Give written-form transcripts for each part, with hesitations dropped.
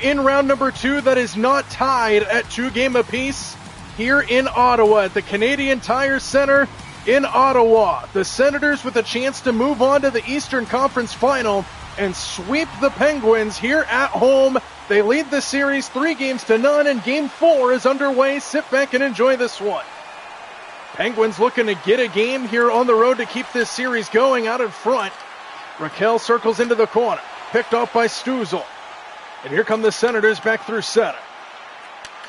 In round number 2 that is not tied at 2 game apiece here in Ottawa at the Canadian Tire Center in Ottawa. The Senators with a chance to move on to the Eastern Conference Final and sweep the Penguins here at home. They lead the series 3-0, and Game 4 is underway. Sit back and enjoy this one. Penguins looking to get a game here on the road to keep this series going out in front. Raquel circles into the corner, picked off by Stützle. And here come the Senators back through center.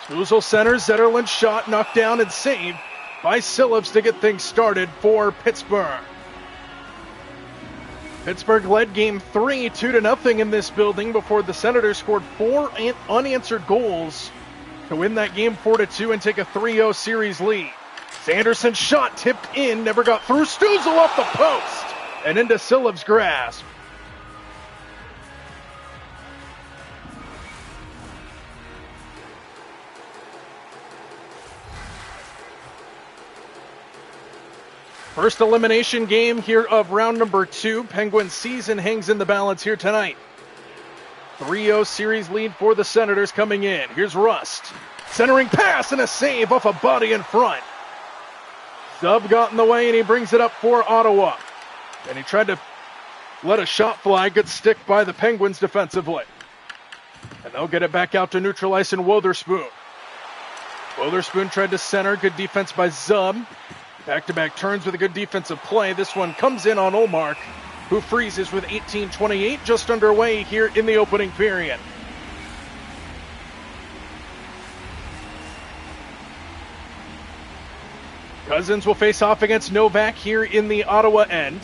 Stützle centers, Zetterlund's shot knocked down and saved by Phillips to get things started for Pittsburgh. Pittsburgh led Game 3 2-0 in this building before the Senators scored 4 unanswered goals to win that game 4-2 and take a 3-0 series lead. Sanderson's shot tipped in, never got through. Stützle off the post and into Phillips' grasp. First elimination game here of round number 2. Penguins season hangs in the balance here tonight. 3-0 series lead for the Senators coming in. Here's Rust. Centering pass and a save off a body in front. Zub got in the way and he brings it up for Ottawa. And he tried to let a shot fly. Good stick by the Penguins defensively. And they'll get it back out to neutral ice in Wotherspoon. Wotherspoon tried to center. Good defense by Zub. Back-to-back turns with a good defensive play. This one comes in on Ullmark, who freezes with 18:28 just underway here in the opening period. Cousins will face off against Novak here in the Ottawa end.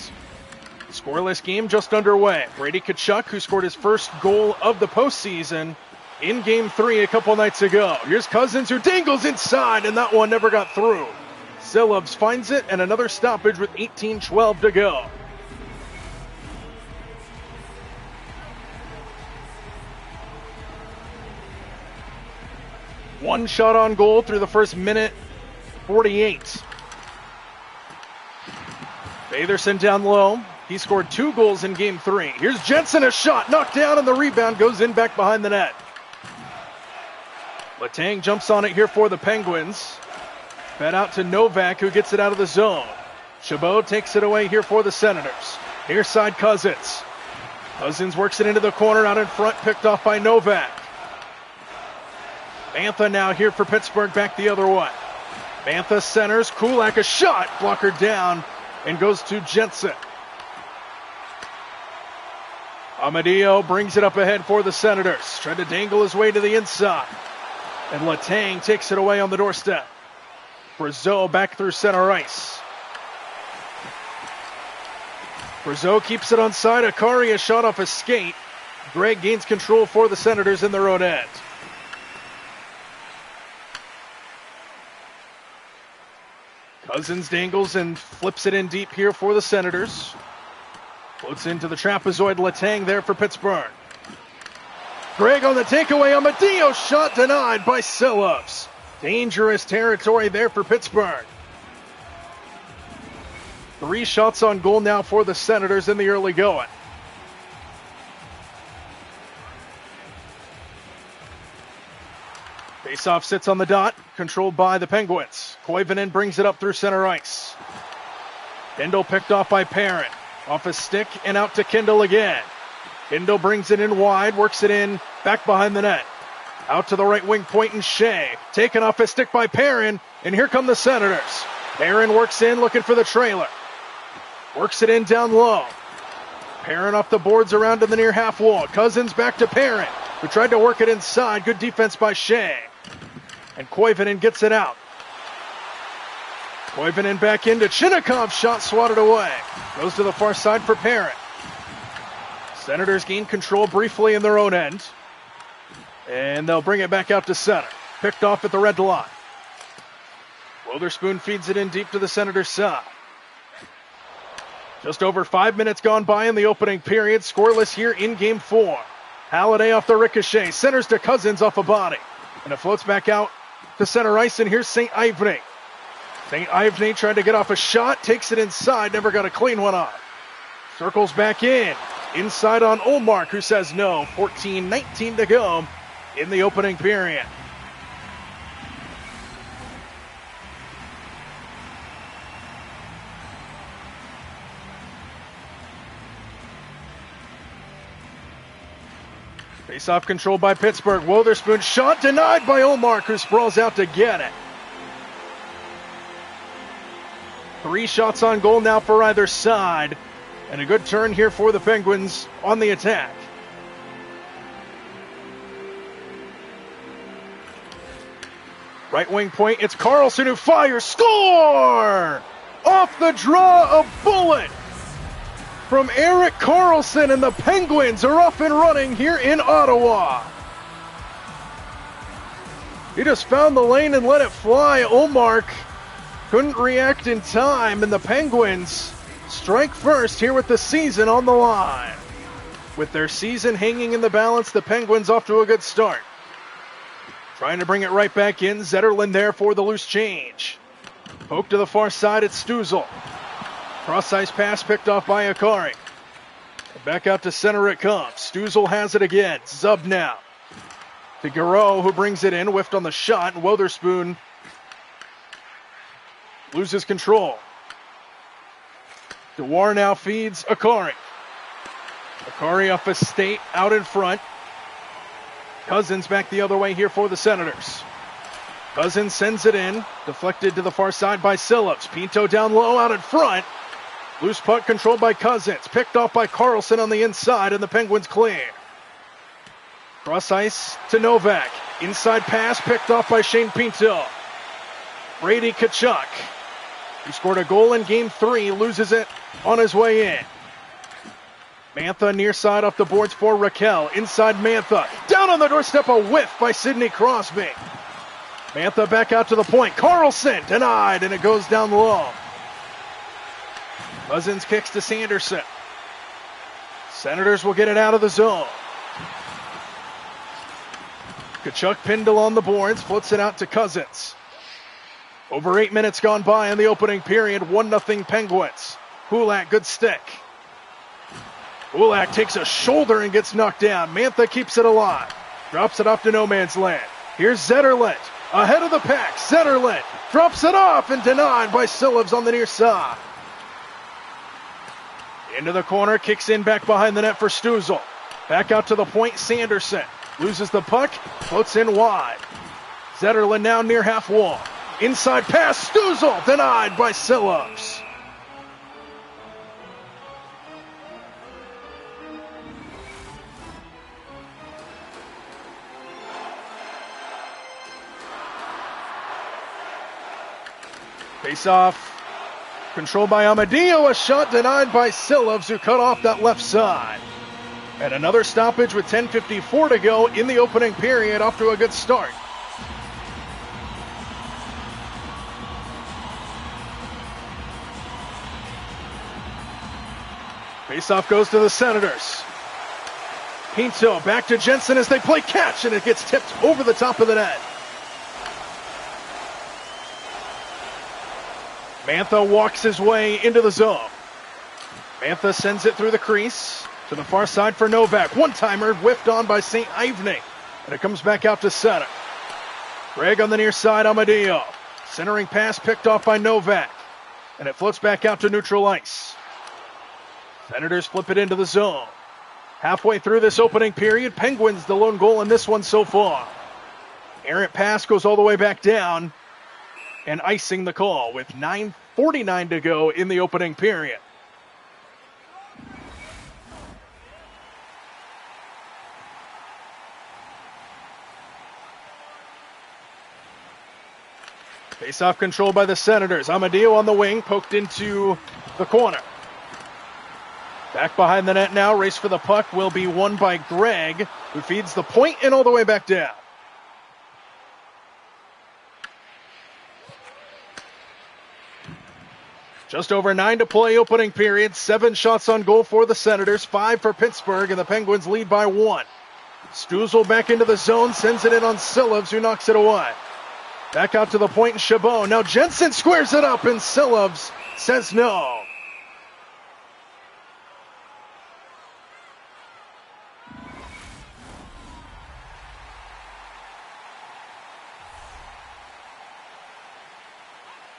Scoreless game just underway. Brady Tkachuk, who scored his first goal of the postseason in Game 3 a couple nights ago. Here's Cousins, who dangles inside, and that one never got through. Phillips finds it, and another stoppage with 18:12 to go. One shot on goal through the first minute, 48. Batherson down low. He scored 2 goals in Game 3. Here's Jensen, a shot, knocked down, and the rebound goes in back behind the net. Letang jumps on it here for the Penguins. Fed out to Novak, who gets it out of the zone. Chabot takes it away here for the Senators. Near side Cousins. Cousins works it into the corner out in front, picked off by Novak. Mantha now here for Pittsburgh, back the other way. Mantha centers, Kulak a shot, blocker down, and goes to Jensen. Amadio brings it up ahead for the Senators. Tried to dangle his way to the inside. And Letang takes it away on the doorstep. Brazeau back through center ice. Brazeau keeps it on side. Akari a shot off a skate. Gregg gains control for the Senators in their own end. Cousins dangles and flips it in deep here for the Senators. Floats into the trapezoid. Letang there for Pittsburgh. Gregg on the takeaway. Amadio shot denied by Phillips. Dangerous territory there for Pittsburgh. 3 shots on goal now for the Senators in the early going. Faceoff sits on the dot, controlled by the Penguins. Koivunen brings it up through center ice. Kindle picked off by Perrin. Off his stick and out to Kindle again. Kindle brings it in wide, works it in back behind the net. Out to the right wing point and Shea. Taken off his stick by Perrin, and here come the Senators. Perrin works in, looking for the trailer. Works it in down low. Perrin off the boards around to the near half wall. Cousins back to Perrin, who tried to work it inside. Good defense by Shea. And Koivunen gets it out. Koivunen back into Chinnikov. Shot swatted away. Goes to the far side for Perrin. Senators gain control briefly in their own end. And they'll bring it back out to center. Picked off at the red line. Wotherspoon feeds it in deep to the Senators' side. Just over 5 minutes gone by in the opening period. Scoreless here in Game 4. Halliday off the ricochet. Centers to Cousins off a body. And it floats back out to center ice. And here's St. Ivany. St. Ivany tried to get off a shot. Takes it inside. Never got a clean one off. Circles back in. Inside on Ullmark, who says no. 14-19 to go in the opening period. Face-off controlled by Pittsburgh. Witherspoon shot denied by Ullmark, who sprawls out to get it. 3 shots on goal now for either side. And a good turn here for the Penguins on the attack. Right wing point, it's Carlson who fires. Score! Off the draw, a bullet from Erik Karlsson, and the Penguins are up and running here in Ottawa. He just found the lane and let it fly. Ullmark couldn't react in time, and the Penguins strike first here with the season on the line. With their season hanging in the balance, the Penguins off to a good start. Trying to bring it right back in. Zetterlund there for the loose change. Poke to the far side, it's Stützle. Cross-ice pass picked off by Akari. Back out to center it comes. Stützle has it again. Zub now to Garreau, who brings it in. Whiffed on the shot, and Witherspoon loses control. Dewar now feeds Akari. Akari off a state out in front. Cousins back the other way here for the Senators. Cousins sends it in. Deflected to the far side by Sillips. Pinto down low out in front. Loose puck controlled by Cousins. Picked off by Karlsson on the inside, and the Penguins clear. Cross ice to Novak. Inside pass picked off by Shane Pinto. Brady Tkachuk, who scored a goal in Game 3, loses it on his way in. Mantha near side off the boards for Raquel. Inside Mantha. Down on the doorstep, a whiff by Sidney Crosby. Mantha back out to the point. Karlsson denied, and it goes down low. Cousins kicks to Sanderson. Senators will get it out of the zone. Tkachuk Pindle on the boards, flips it out to Cousins. Over 8 minutes gone by in the opening period, 1-0 Penguins. Kulak, good stick. Kulak takes a shoulder and gets knocked down. Mantha keeps it alive. Drops it off to no man's land. Here's Zetterlund. Ahead of the pack, Zetterlund drops it off and denied by Sillips on the near side. Into the corner, kicks in back behind the net for Stützle. Back out to the point, Sanderson. Loses the puck, floats in wide. Zetterlund now near half wall. Inside pass, Stützle denied by Sillips. Face-off controlled by Amadio, a shot denied by Sillips, who cut off that left side. And another stoppage with 10:54 to go in the opening period, off to a good start. Face-off goes to the Senators. Pinto back to Jensen as they play catch, and it gets tipped over the top of the net. Mantha walks his way into the zone. Mantha sends it through the crease to the far side for Novak. One-timer whiffed on by St. Ivany, and it comes back out to center. Greg on the near side, Amadio. Centering pass picked off by Novak, and it floats back out to neutral ice. Senators flip it into the zone. Halfway through this opening period, Penguins the lone goal in this one so far. Errant pass goes all the way back down, and icing the call with 9:49 to go in the opening period. Face-off controlled by the Senators. Amadio on the wing, poked into the corner. Back behind the net now, race for the puck will be won by Greg, who feeds the point and all the way back down. Just over 9 to play, opening period. 7 shots on goal for the Senators, 5 for Pittsburgh, and the Penguins lead by 1. Stützle back into the zone, sends it in on Sillips, who knocks it away. Back out to the point, and Chabot. Now Jensen squares it up, and Sillips says no.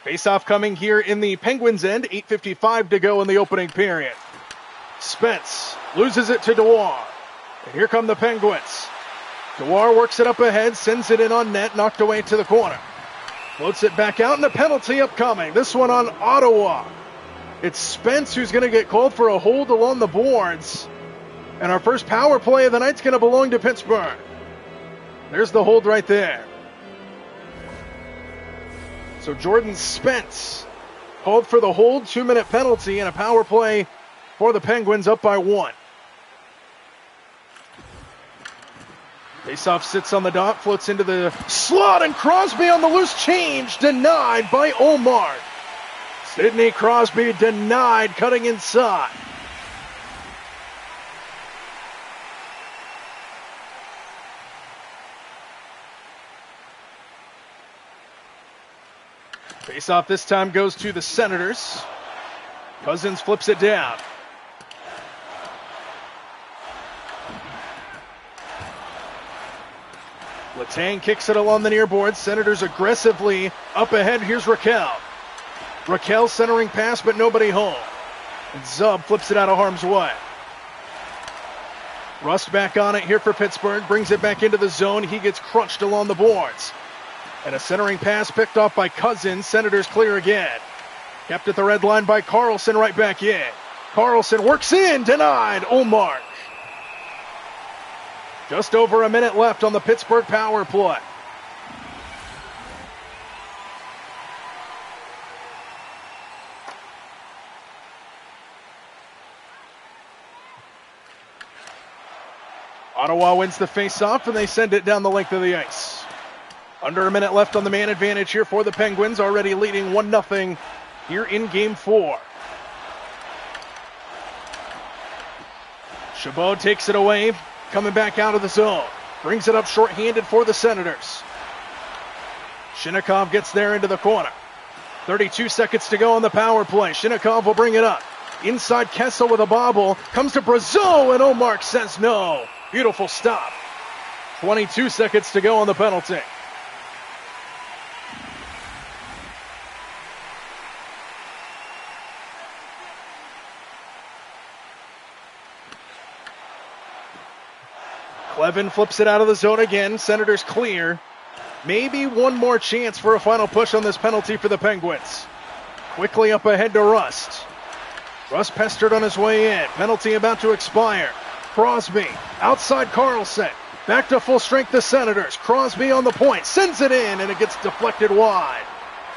Face-off coming here in the Penguins' end. 8:55 to go in the opening period. Spence loses it to Dewar. And here come the Penguins. Dewar works it up ahead, sends it in on net, knocked away to the corner. Floats it back out, and a penalty upcoming. This one on Ottawa. It's Spence who's going to get called for a hold along the boards. And our first power play of the night's going to belong to Pittsburgh. There's the hold right there. So Jordan Spence called for the hold, 2-minute penalty, and a power play for the Penguins up by 1. Faceoff sits on the dot, floats into the slot, and Crosby on the loose change, denied by Omar. Sidney Crosby denied, cutting inside. Faceoff this time goes to the Senators. Cousins flips it down. Letang kicks it along the near board. Senators aggressively up ahead. Here's Raquel. Raquel centering pass, but nobody home. And Zub flips it out of harm's way. Rust back on it here for Pittsburgh. Brings it back into the zone. He gets crunched along the boards. And a centering pass picked off by Cousins. Senators clear again. Kept at the red line by Carlson, right back in. Carlson works in, denied. Omar. Just over a minute left on the Pittsburgh power play. Ottawa wins the face-off, and they send it down the length of the ice. Under a minute left on the man advantage here for the Penguins, already leading 1-0 here in Game 4. Chabot takes it away, coming back out of the zone. Brings it up short-handed for the Senators. Shinnikov gets there into the corner. 32 seconds to go on the power play. Shinnikov will bring it up. Inside Kessel with a bobble. Comes to Brazeau, and Omar says no. Beautiful stop. 22 seconds to go on the penalty. Clevin flips it out of the zone again. Senators clear. Maybe one more chance for a final push on this penalty for the Penguins. Quickly up ahead to Rust. Rust pestered on his way in. Penalty about to expire. Crosby outside Carlson. Back to full strength the Senators. Crosby on the point. Sends it in, and it gets deflected wide.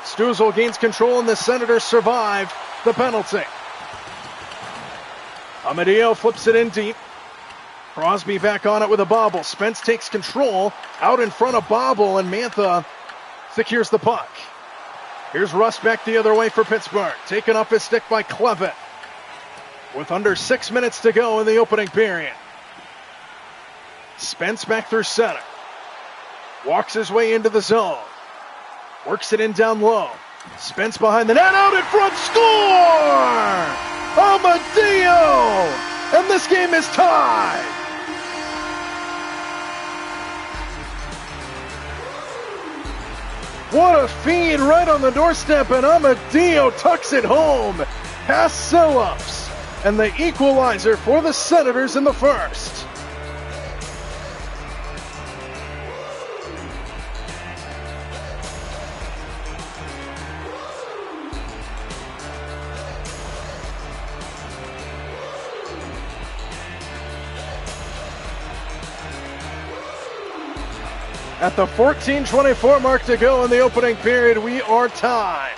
Stützle gains control, and the Senators survive the penalty. Amadio flips it in deep. Crosby back on it with a bobble. Spence takes control out in front of Bobble, and Mantha secures the puck. Here's Rust back the other way for Pittsburgh. Taken off his stick by Clevin. With under 6 minutes to go in the opening period. Spence back through center. Walks his way into the zone. Works it in down low. Spence behind the net, out in front, score! Amadio! And this game is tied! What a feed right on the doorstep, and Amadio tucks it home. Past Selops. And the equalizer for the Senators in the first. At the 14:24 mark to go in the opening period, we are tied.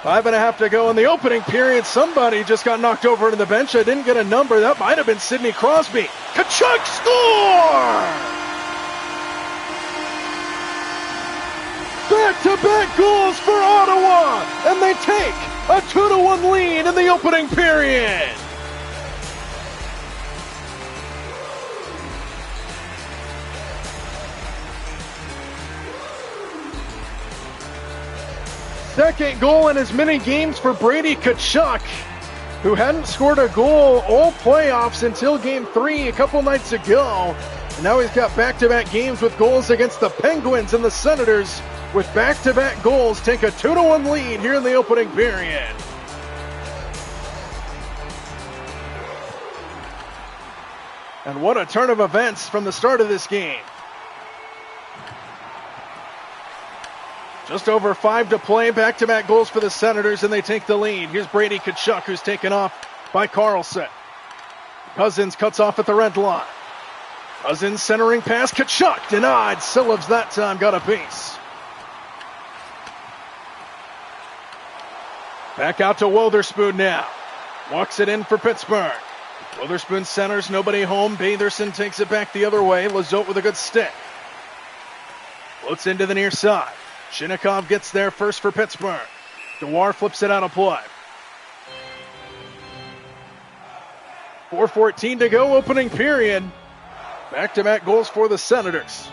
5.5 to go in the opening period. Somebody just got knocked over into the bench. I didn't get a number. That might have been Sidney Crosby. Tkachuk score! Back-to-back goals for Ottawa, and they take a 2-1 lead in the opening period. Second goal in as many games for Brady Tkachuk, who hadn't scored a goal all playoffs until Game 3 a couple nights ago. And now he's got back-to-back games with goals against the Penguins and the Senators with back-to-back goals take a 2-1 lead here in the opening period. And what a turn of events from the start of this game. Just over 5 to play, back-to-back goals for the Senators, and they take the lead. Here's Brady Tkachuk, who's taken off by Carlson. Cousins cuts off at the red line. Cousins centering pass, Tkachuk denied. Silovs that time got a piece. Back out to Wotherspoon now. Walks it in for Pittsburgh. Wotherspoon centers, nobody home. Batherson takes it back the other way. Lizotte with a good stick. Floats into the near side. Shinnikov gets there first for Pittsburgh. Dewar flips it out of play. 4:14 to go, opening period. Back-to-back goals for the Senators.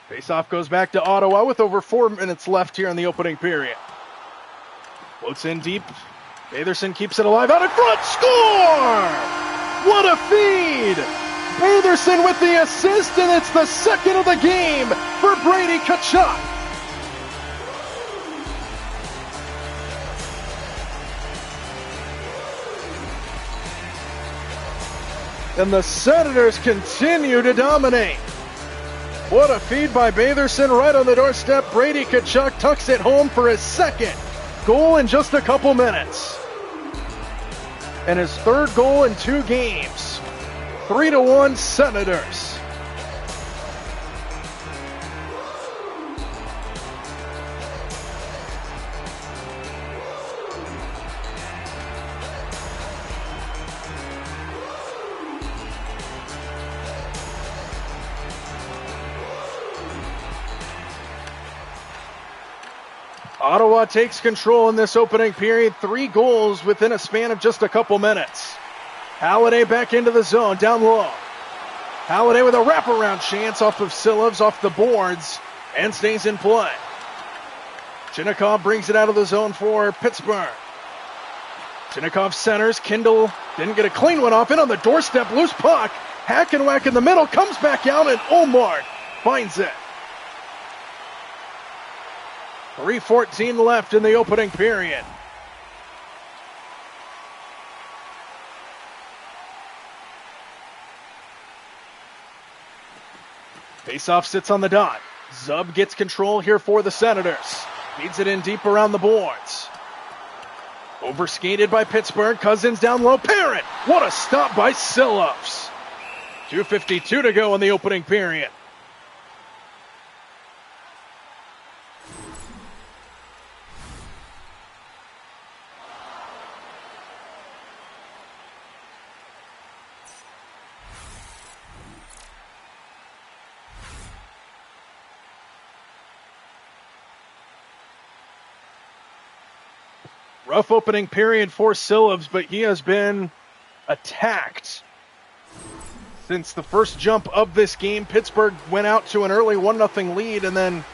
Faceoff goes back to Ottawa with over 4 minutes left here in the opening period. Floats in deep. Batherson keeps it alive out in front. Score! What a feed! Batherson with the assist, and it's the second of the game for Brady Tkachuk. And the Senators continue to dominate. What a feed by Batherson right on the doorstep. Brady Tkachuk tucks it home for his second goal in just a couple minutes. And his third goal in 2 games. 3-1 Senators. Ottawa takes control in this opening period. 3 goals within a span of just a couple minutes. Halliday back into the zone, down low. Halliday with a wraparound chance off of Silovs, off the boards, and stays in play. Shinnikov brings it out of the zone for Pittsburgh. Shinnikov centers. Kindle didn't get a clean one off. In on the doorstep, loose puck. Hack and whack in the middle, comes back out, and Omar finds it. 3:14 left in the opening period. Faceoff sits on the dot. Zub gets control here for the Senators. Feeds it in deep around the boards. Overskated by Pittsburgh. Cousins down low. Parent! What a stop by Silovs. 2:52 to go in the opening period. Rough opening period for Silovs, but he has been attacked since the first jump of this game. Pittsburgh went out to an early 1-0 lead, and then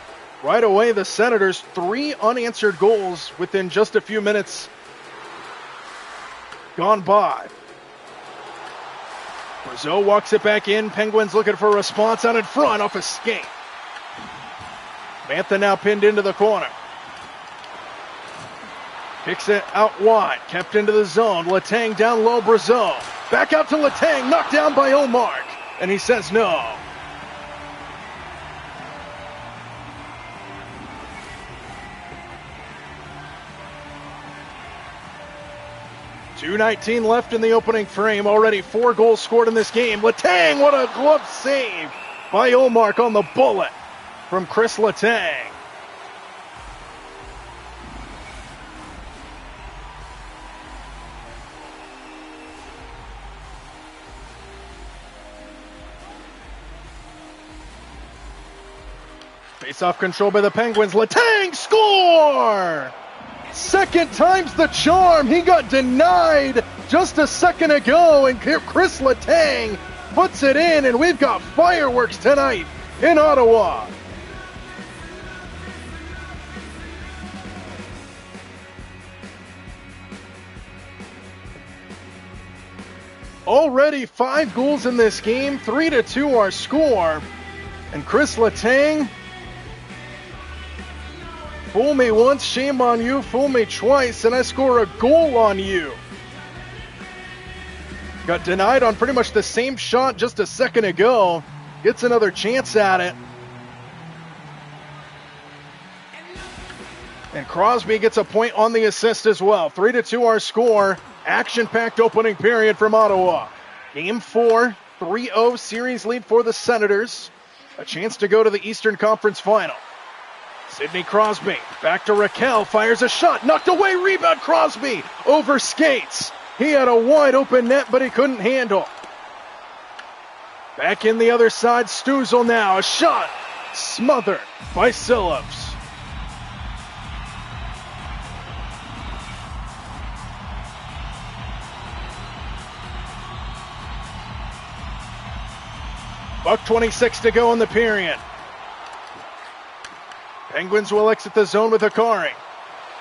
right away the Senators, 3 unanswered goals within just a few minutes gone by. Brazeau walks it back in. Penguins looking for a response out in front off a skate. Mantha now pinned into the corner. Kicks it out wide, kept into the zone. Letang down low, Brazeau. Back out to Letang, knocked down by Omar. And he says no. .219 left in the opening frame. Already 4 goals scored in this game. Letang, what a glove save by Omar on the bullet from Chris Letang. Face-off control by the Penguins. Letang score! Second time's the charm. He got denied just a second ago, and Chris Letang puts it in, and we've got fireworks tonight in Ottawa. Already 5 goals in this game, 3-2 our score. And Chris Letang, fool me once, shame on you, fool me twice, and I score a goal on you. Got denied on pretty much the same shot just a second ago. Gets another chance at it. And Crosby gets a point on the assist as well. 3-2 our score. Action-packed opening period from Ottawa. Game 4, 3-0 series lead for the Senators. A chance to go to the Eastern Conference Final. Sidney Crosby, back to Raquel, fires a shot, knocked away, rebound, Crosby over skates. He had a wide open net, but he couldn't handle. Back in the other side, Stützle now, a shot, smothered by Phillips. $1:26 to go in the period. Penguins will exit the zone with Akari.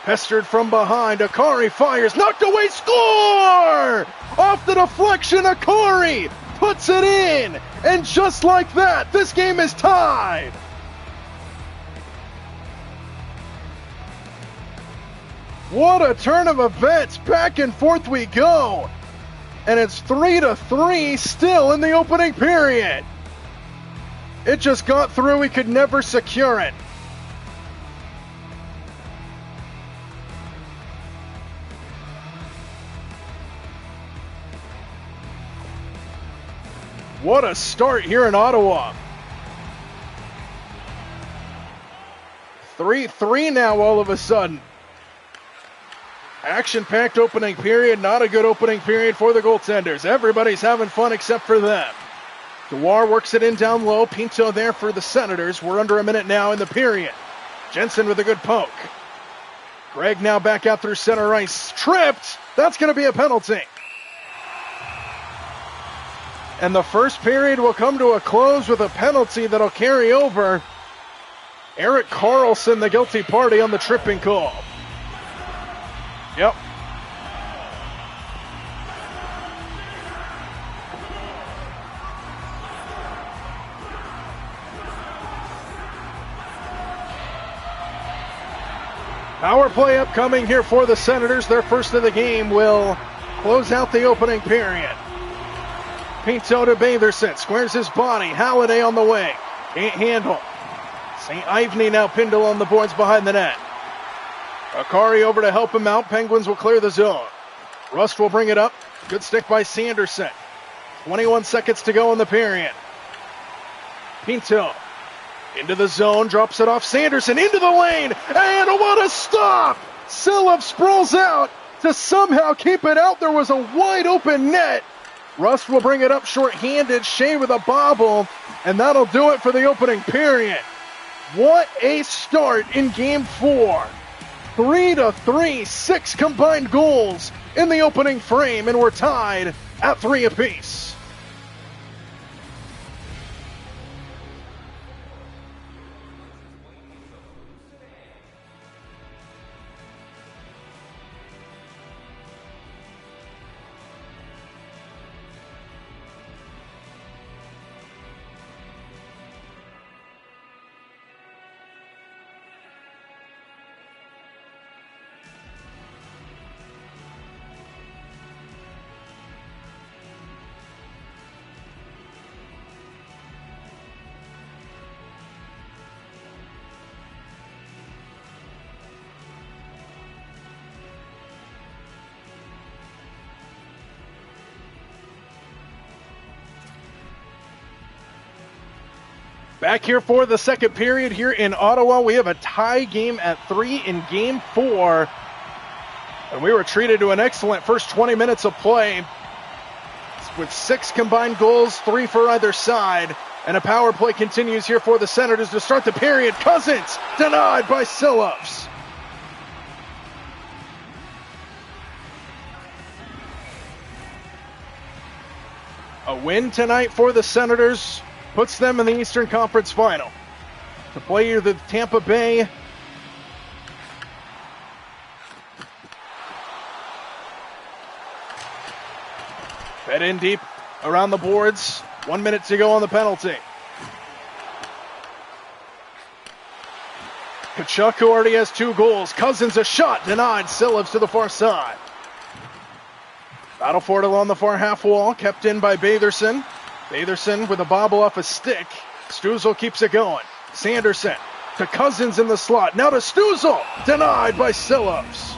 Pestered from behind, Akari fires, knocked away, score! Off the deflection, Akari puts it in! And just like that, this game is tied! What a turn of events, back and forth we go! And it's 3-3 still in the opening period. It just got through, we could never secure it. What a start here in Ottawa. 3-3 now all of a sudden. Action-packed opening period, not a good opening period for the goaltenders. Everybody's having fun except for them. Dewar works it in down low. Pinto there for the Senators. We're under a minute now in the period. Jensen with a good poke. Gregg now back out through center ice. Tripped. That's going to be a penalty. And the first period will come to a close with a penalty that'll carry over. Erik Karlsson, the guilty party on the tripping call. Yep. Power play upcoming here for the Senators. Their first of the game will close out the opening period. Pinto to Batherson, squares his body. Halliday on the wing. Can't handle. St. Ivany now pinned on the boards behind the net. Akari over to help him out. Penguins will clear the zone. Rust will bring it up. Good stick by Sanderson. 21 seconds to go in the period. Pinto into the zone, drops it off. Sanderson into the lane, and what a stop! Phillips sprawls out to somehow keep it out. There was a wide open net. Rust will bring it up short-handed. Shea with a bobble, and that'll do it for the opening period. What a start in Game 4. 3-3, 6 combined goals in the opening frame, and we're tied at 3 apiece. Back here for the second period here in Ottawa. We have a tie game at 3 in Game 4. And we were treated to an excellent first 20 minutes of play with 6 combined goals, 3 for either side. And a power play continues here for the Senators to start the period. Cousins denied by Phillips. A win tonight for the Senators puts them in the Eastern Conference Final. To play the Tampa Bay Fed in deep around the boards. 1 minute to go on the penalty. Kachuk, who already has 2 goals. Cousins, a shot denied. Sillips to the far side. Battle for it along the far half wall. Kept in by Batherson. Batherson with a bobble off a stick. Stuzel keeps it going. Sanderson to Cousins in the slot. Now to Stuzel. Denied by Sillips.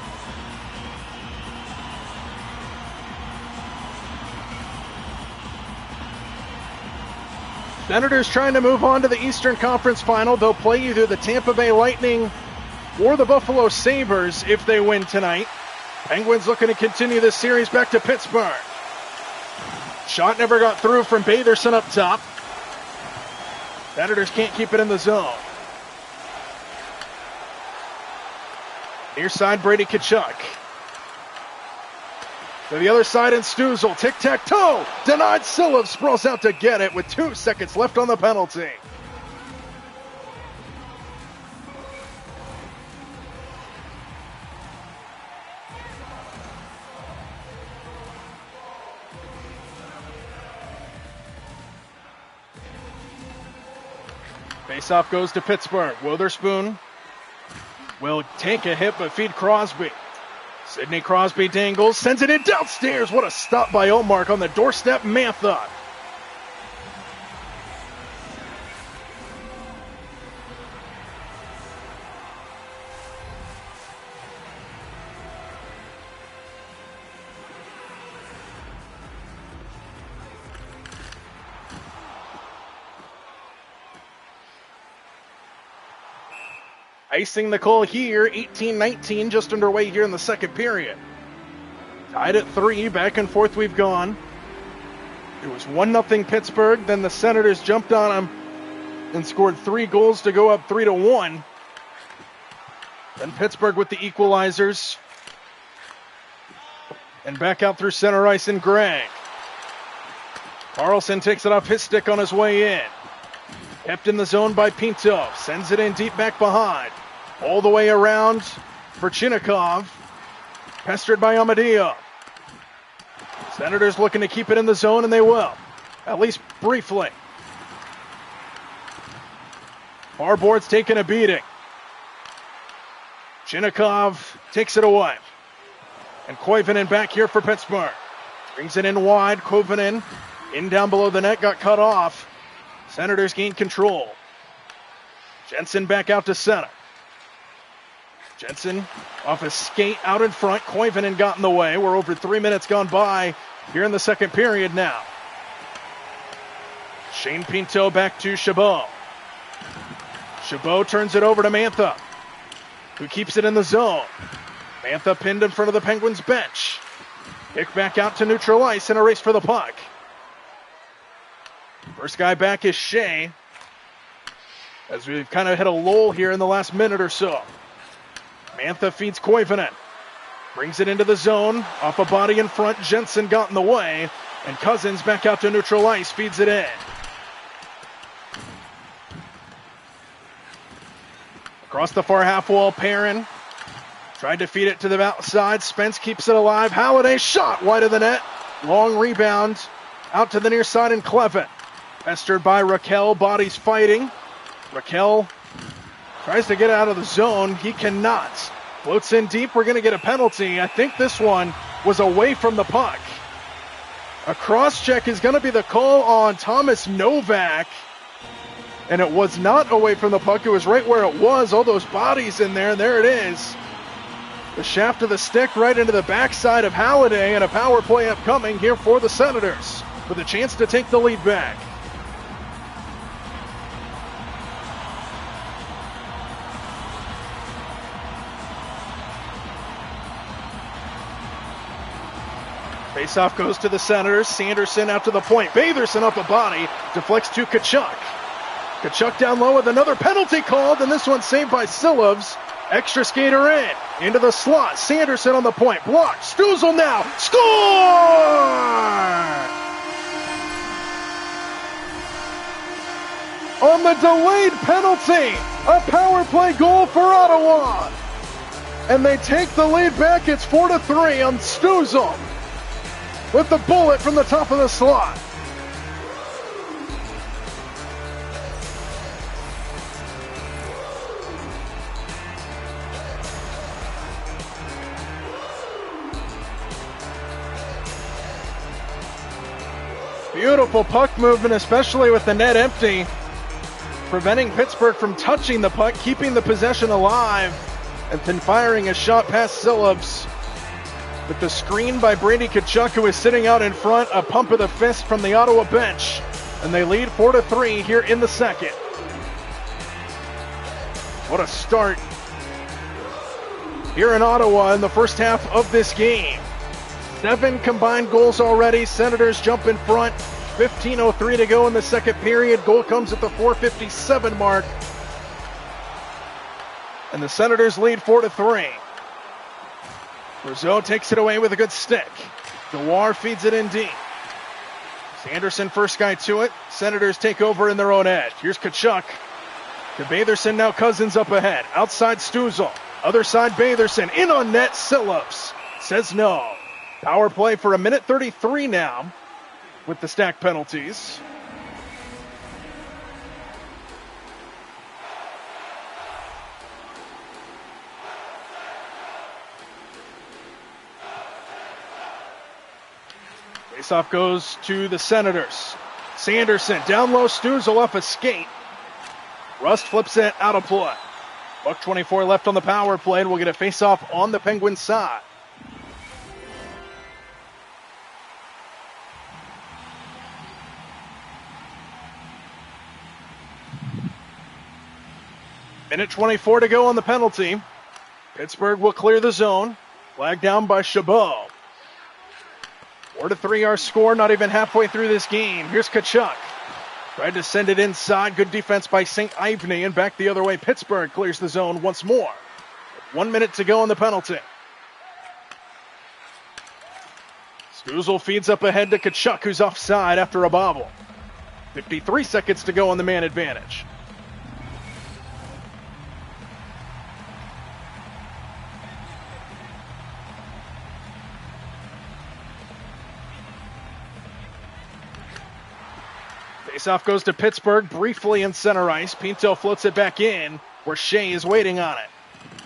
Senators trying to move on to the Eastern Conference Final. They'll play either the Tampa Bay Lightning or the Buffalo Sabres if they win tonight. Penguins looking to continue this series back to Pittsburgh. Shot never got through from Batherson up top. Senators can't keep it in the zone. Near side, Brady Kachuk. To the other side, and Stuzel. Tic-tac-toe. Denied. Sillips sprawls out to get it with 2 seconds left on the penalty. Faceoff goes to Pittsburgh. Witherspoon will take a hit but feed Crosby. Sidney Crosby dangles, sends it in downstairs. What a stop by Omark on the doorstep. Mantha. Icing the call here, 18-19, just underway here in the second period. Tied at 3, back and forth we've gone. It was 1-0 Pittsburgh, then the Senators jumped on them and scored 3 goals to go up 3-1. Then Pittsburgh with the equalizers. And back out through center ice and Gregg. Carlson takes it off his stick on his way in. Kept in the zone by Pinto. Sends it in deep back behind. All the way around for Chinnikov. Pestered by Amadio. Senators looking to keep it in the zone, and they will. At least briefly. Far board's taking a beating. Chinnikov takes it away. And Koivunen back here for Pittsburgh. Brings it in wide. Koivunen in down below the net, got cut off. Senators gain control. Jensen back out to center. Jensen off a skate out in front. Koivunen got in the way. We're over 3 minutes gone by here in the second period now. Shane Pinto back to Chabot. Chabot turns it over to Mantha, who keeps it in the zone. Mantha pinned in front of the Penguins bench. Kick back out to neutral ice and a race for the puck. First guy back is Shea, as we've kind of hit a lull here in the last minute or so. Mantha feeds Koivunen. Brings it into the zone. Off a body in front. Jensen got in the way. And Cousins back out to neutral ice. Feeds it in. Across the far half wall, Perrin tried to feed it to the outside. Spence keeps it alive. Halliday shot wide of the net. Long rebound out to the near side, and Clevin. Pestered by Raquel. Bodies fighting. Raquel tries to get out of the zone. He cannot. Floats in deep. We're going to get a penalty. I think this one was away from the puck. A cross-check is going to be the call on Thomas Novak. And it was not away from the puck. It was right where it was. All those bodies in there. And there it is. The shaft of the stick right into the backside of Halliday. And a power play upcoming here for the Senators, with a chance to take the lead back. Faceoff goes to the Senators. Sanderson out to the point. Batherson up a body. Deflects to Kachuk. Kachuk down low with another penalty called, and this one saved by Sillips. Extra skater in. Into the slot. Sanderson on the point. Blocked. Stuzel now. Score! On the delayed penalty. A power play goal for Ottawa. And they take the lead back. It's 4-3 on Stuzel. with the bullet from the top of the slot. Beautiful puck movement, especially with the net empty, preventing Pittsburgh from touching the puck, keeping the possession alive, and then firing a shot past Phillips. With the screen by Brady Tkachuk, who is sitting out in front, a pump of the fist from the Ottawa bench, and they lead 4-3 here in the second. What a start here in Ottawa in the first half of this game. 7 combined goals already. Senators jump in front. 15:03 to go in the second period. Goal comes at the 4:57 mark. And the Senators lead 4-3. Rizzo takes it away with a good stick. Dewar feeds it in deep. Sanderson first guy to it. Senators take over in their own edge. Here's Tkachuk. To Batherson, now Cousins up ahead. Outside Stützle. Other side Batherson. In on net, Phillips says no. Power play for 1:33 now with the stack penalties. Faceoff goes to the Senators. Sanderson down low, Stützle off a skate. Rust flips it out of play. $1:24 left on the power play, and we'll get a faceoff on the Penguins side. Minute 24 to go on the penalty. Pittsburgh will clear the zone. Flag down by Chabot. 4-3 our score, not even halfway through this game. Here's Tkachuk. Tried to send it inside. Good defense by St. Ivany, and back the other way. Pittsburgh clears the zone once more. 1 minute to go on the penalty. Stützle feeds up ahead to Tkachuk, who's offside after a bobble. 53 seconds to go on the man advantage. Faceoff goes to Pittsburgh, briefly in center ice. Pinto floats it back in, where Shea is waiting on it.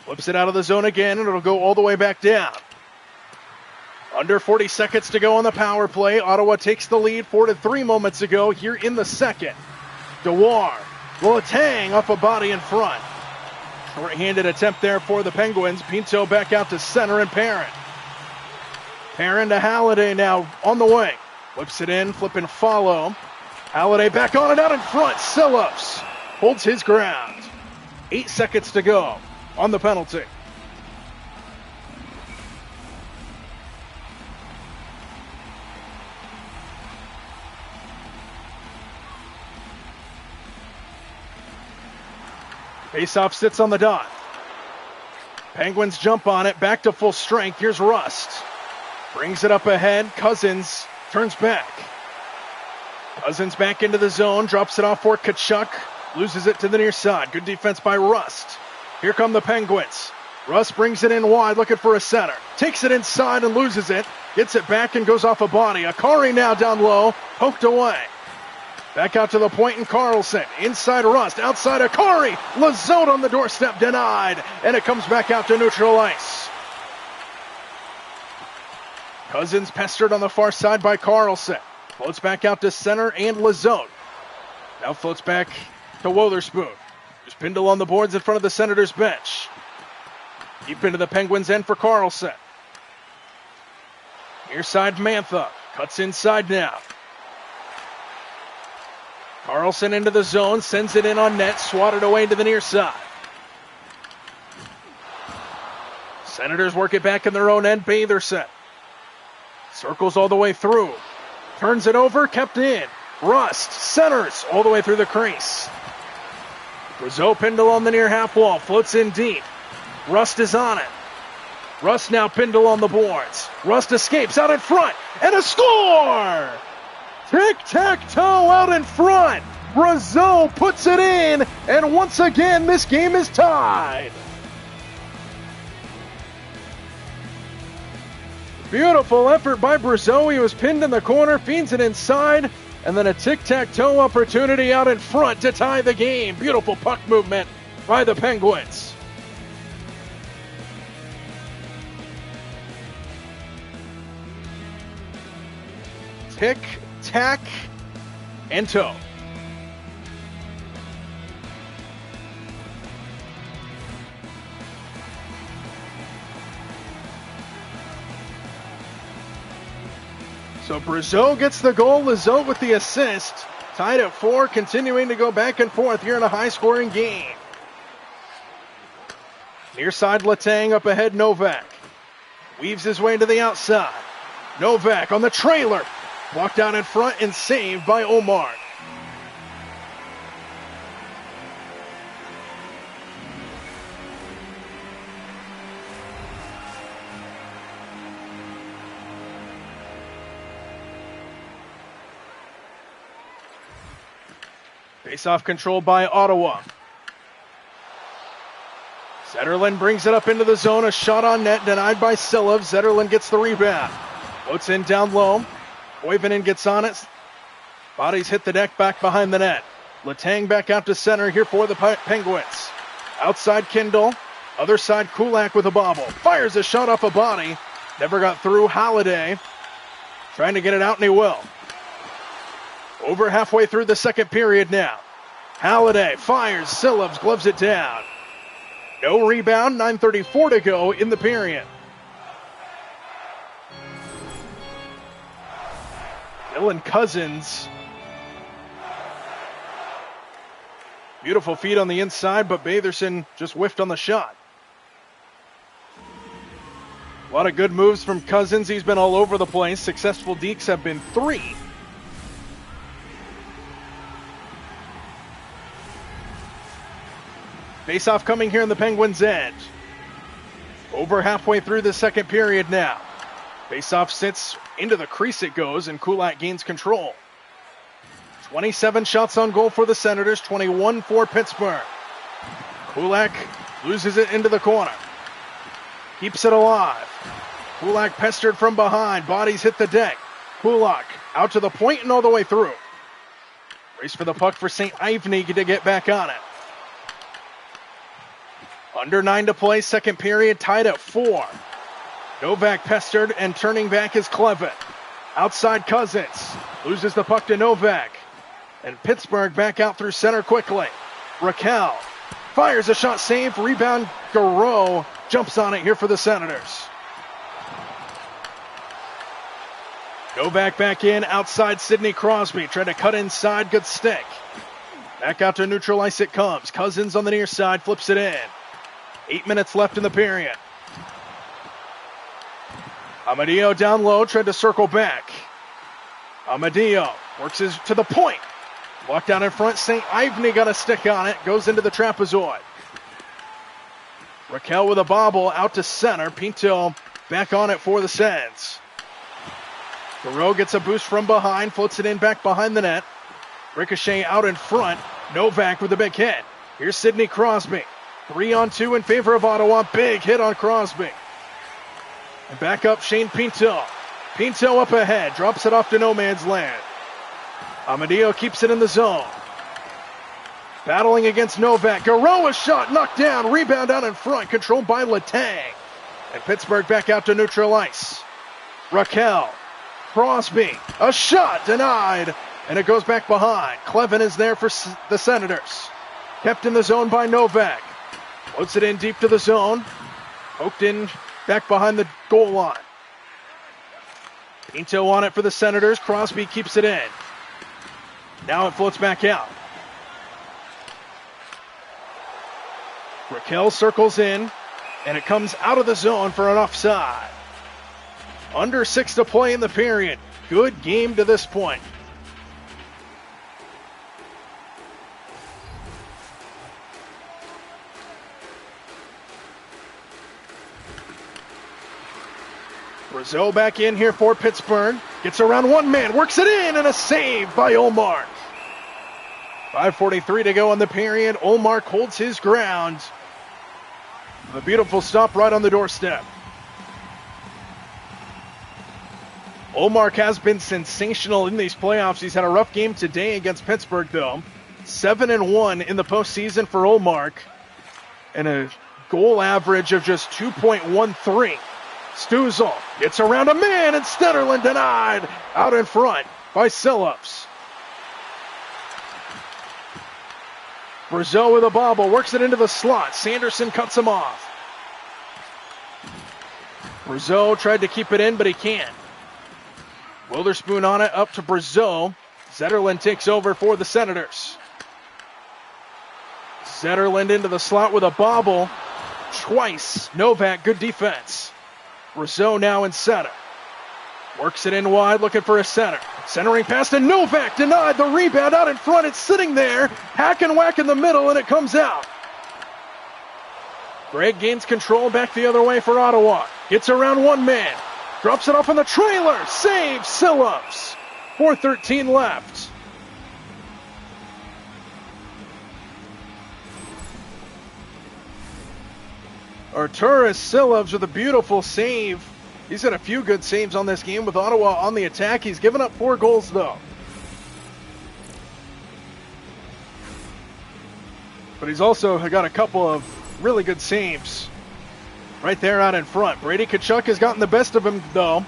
Flips it out of the zone again, and it'll go all the way back down. Under 40 seconds to go on the power play. Ottawa takes the lead 4-3 moments ago here in the second. Dewar, Letang off a body in front. Short-handed attempt there for the Penguins. Pinto back out to center, and Perrin. Perrin to Halliday now on the wing. Flips it in, flip and follow. Halliday back on and out in front. Phillips holds his ground. 8 seconds to go on the penalty. Faceoff sits on the dot. Penguins jump on it, back to full strength. Here's Rust. Brings it up ahead. Cousins turns back. Cousins back into the zone, drops it off for Tkachuk, loses it to the near side. Good defense by Rust. Here come the Penguins. Rust brings it in wide, looking for a center. Takes it inside and loses it. Gets it back and goes off a body. Akari now down low, poked away. Back out to the point and Carlson. Inside Rust, outside Akari. Lizotte on the doorstep, denied. And it comes back out to neutral ice. Cousins pestered on the far side by Carlson. Floats back out to center and Lizotte. Now floats back to Wotherspoon. There's Pindle on the boards in front of the Senators bench. Deep into the Penguins' end for Carlson. Near side Mantha. Cuts inside now. Carlson into the zone. Sends it in on net. Swatted away to the near side. Senators work it back in their own end. Batherson. Circles all the way through. Turns it over, kept in. Rust centers all the way through the crease. Rizzo Pindle on the near half wall, floats in deep. Rust is on it. Rust now Pindle on the boards. Rust escapes out in front, and a score! Tic-tac-toe out in front. Rizzo puts it in, and once again this game is tied. Beautiful effort by Brazeau. He was pinned in the corner, feeds it inside, and then a tic-tac-toe opportunity out in front to tie the game. Beautiful puck movement by the Penguins. Tic-tac and toe. So Brazeau gets the goal, Lizotte with the assist. Tied at 4, continuing to go back and forth here in a high-scoring game. Near side, Letang up ahead, Novak. Weaves his way to the outside. Novak on the trailer. Walked out in front and saved by Omar. Face-off controlled by Ottawa. Zetterlund brings it up into the zone. A shot on net denied by Silov. Zetterlund gets the rebound. Floats in down low. Koivunen gets on it. Bodies hit the deck back behind the net. Letang back out to center here for the Penguins. Outside Kindle. Other side Kulak with a bobble. Fires a shot off a body. Never got through. Holiday trying to get it out, and he will. Over halfway through the second period now. Halliday fires. Sillovs gloves it down. No rebound. 9:34 to go in the period. Dylan Cousins. Beautiful feed on the inside, but Batherson just whiffed on the shot. A lot of good moves from Cousins. He's been all over the place. Successful dekes have been 3. Face-off coming here in the Penguins' end. Over halfway through the second period now. Face-off sits into the crease it goes, and Kulak gains control. 27 shots on goal for the Senators, 21 for Pittsburgh. Kulak loses it into the corner. Keeps it alive. Kulak pestered from behind. Bodies hit the deck. Kulak out to the point and all the way through. Race for the puck for St. Ivany to get back on it. Under 9 to play, second period, tied at 4. Novak pestered, and turning back is Clevin. Outside Cousins. Loses the puck to Novak. And Pittsburgh back out through center quickly. Raquel fires a shot, saved. Rebound, Garreau jumps on it here for the Senators. Novak back in, outside Sidney Crosby. Trying to cut inside, good stick. Back out to neutral ice it comes. Cousins on the near side, flips it in. 8 minutes left in the period. Amadio down low, tried to circle back. Amadio works his to the point. Walked down in front, St. Ivany got a stick on it, goes into the trapezoid. Raquel with a bobble out to center. Pinto back on it for the Sens. Garreau gets a boost from behind, floats it in back behind the net. Ricochet out in front. Novak with a big hit. Here's Sidney Crosby. 3-on-2 in favor of Ottawa. Big hit on Crosby. And back up Shane Pinto. Pinto up ahead. Drops it off to no man's land. Amadio keeps it in the zone. Battling against Novak. Garreau, a shot knocked down. Rebound out in front. Controlled by Letang. And Pittsburgh back out to neutral ice. Raquel. Crosby. A shot denied. And it goes back behind. Clevin is there for the Senators. Kept in the zone by Novak. Floats it in deep to the zone. Poked in back behind the goal line. Pinto on it for the Senators. Crosby keeps it in. Now it floats back out. Raquel circles in, and it comes out of the zone for an offside. Under 6 to play in the period. Good game to this point. Brazeau back in here for Pittsburgh. Gets around one man, works it in, and a save by Olmark. 5:43 to go in the period. Olmark holds his ground. A beautiful stop right on the doorstep. Ullmark has been sensational in these playoffs. He's had a rough game today against Pittsburgh, though. 7-1 in the postseason for Ullmark. And a goal average of just 2.13. Stuzel gets around a man, and Stennerland denied out in front by Sillips. Brazeau with a bobble, works it into the slot. Sanderson cuts him off. Brazeau tried to keep it in, but he can't. Witherspoon on it, up to Brazeau. Zetterlund takes over for the Senators. Zetterlund into the slot with a bobble. Twice. Novak, good defense. Brazeau now in center. Works it in wide, looking for a center. Centering pass to Novak, denied the rebound out in front. It's sitting there. Hack and whack in the middle, and it comes out. Gregg gains control back the other way for Ottawa. Gets around one man. Drops it off on the trailer. Saves Sillips. 4:13 left. Arturas Sillips with a beautiful save. He's had a few good saves on this game with Ottawa on the attack. He's given up 4 goals, though. But he's also got a couple of really good saves right there out in front. Brady Tkachuk has gotten the best of him, though.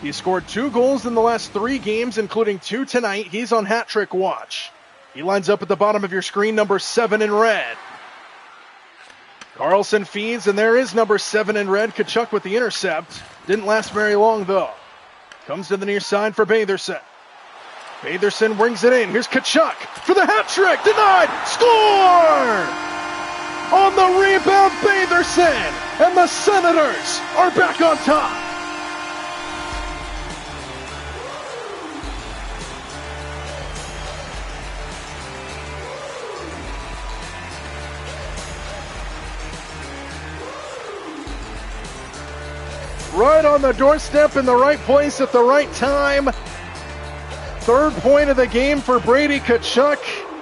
He scored 2 goals in the last 3 games, including 2 tonight. He's on hat trick watch. He lines up at the bottom of your screen, number 7 in red. Carlson feeds, and there is number 7 in red. Tkachuk with the intercept. Didn't last very long, though. Comes to the near side for Batherson. Batherson brings it in. Here's Tkachuk for the hat trick. Denied. Score! On the rebound, Batherson. And the Senators are back on top. Right on the doorstep in the right place at the right time. 3rd point of the game for Brady Tkachuk,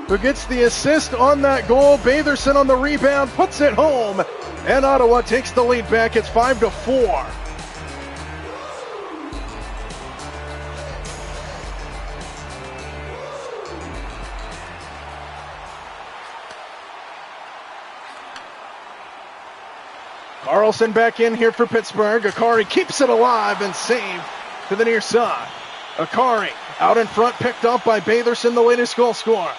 who gets the assist on that goal. Batherson on the rebound, puts it home, and Ottawa takes the lead back. It's 5-4. Carlson back in here for Pittsburgh. Akari keeps it alive and saved to the near side. Akari out in front, picked up by Batherson, the latest goal scorer.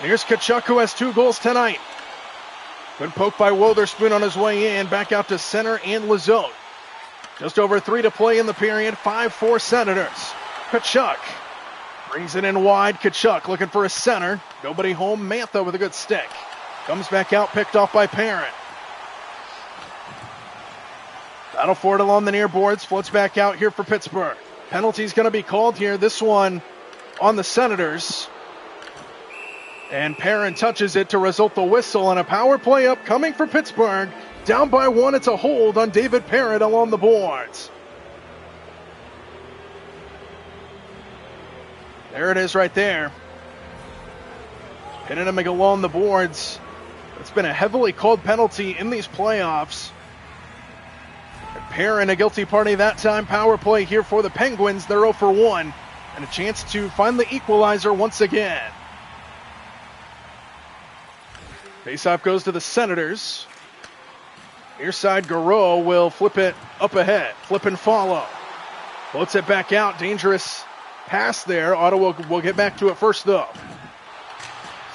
Here's Tkachuk, who has 2 goals tonight. Good poke by Witherspoon on his way in. Back out to center and Lizotte. Just over 3 to play in the period. 5-4 Senators. Tkachuk brings it in wide. Tkachuk looking for a center. Nobody home. Mantha with a good stick. Comes back out, picked off by Perrin. Battle for it along the near boards. Floats back out here for Pittsburgh. Penalty's going to be called here. This one on the Senators. And Perrin touches it to result the whistle, and a power play up coming for Pittsburgh. Down by 1. It's a hold on David Perrin along the boards. There it is right there. Pinning him along the boards. It's been a heavily called penalty in these playoffs. Perrin a guilty party that time. Power play here for the Penguins. They're 0 for 1. And a chance to find the equalizer once again. Faceoff goes to the Senators. Near side, Garreau will flip it up ahead. Flip and follow. Floats it back out. Dangerous pass there. Ottawa will get back to it first, though.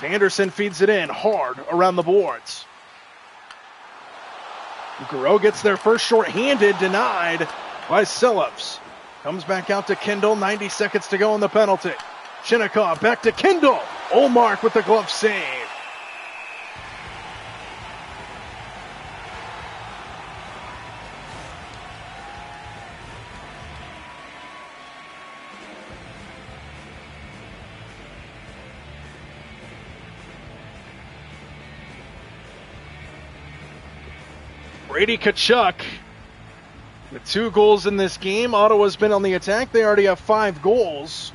Sanderson feeds it in hard around the boards. Garreau gets there first short-handed, denied by Sillips. Comes back out to Kindle, 90 seconds to go on the penalty. Shinnikov back to Kindle. Ullmark with the glove save. Brady Tkachuk with 2 goals in this game. Ottawa's been on the attack. They already have 5 goals.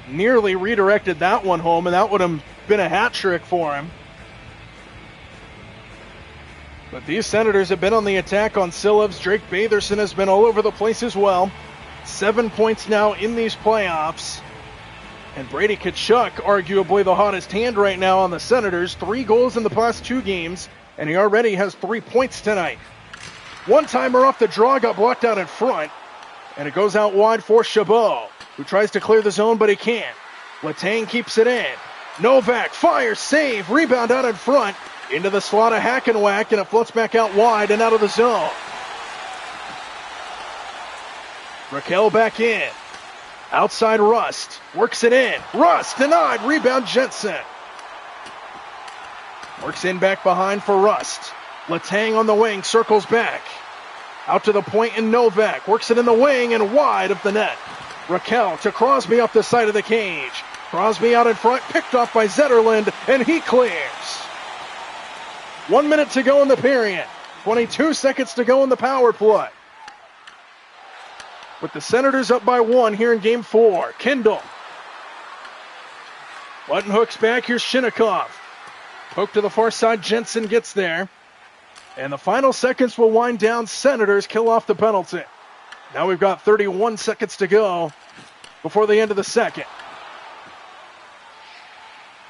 Nearly redirected that one home, and that would have been a hat trick for him. But these Senators have been on the attack on Silivs. Drake Batherson has been all over the place as well. 7 points now in these playoffs. And Brady Tkachuk, arguably the hottest hand right now on the Senators. 3 goals in the past 2 games, and he already has 3 points tonight. One-timer off the draw, got blocked out in front, and it goes out wide for Chabot, who tries to clear the zone, but he can't. Letang keeps it in. Novak fires, save, rebound out in front, into the slot of Hackenwack, and it floats back out wide and out of the zone. Raquel back in. Outside Rust. Works it in. Rust denied. Rebound Jensen. Works in back behind for Rust. Letang on the wing. Circles back. Out to the point in Novak. Works it in the wing and wide of the net. Raquel to Crosby off the side of the cage. Crosby out in front. Picked off by Zetterlund. And he clears. 1 minute to go in the period. 22 seconds to go in the power play. With the Senators up by 1 here in Game 4. Kindle. Button hooks back. Here's Shinnikov. Poke to the far side. Jensen gets there. And the final seconds will wind down. Senators kill off the penalty. Now we've got 31 seconds to go before the end of the second.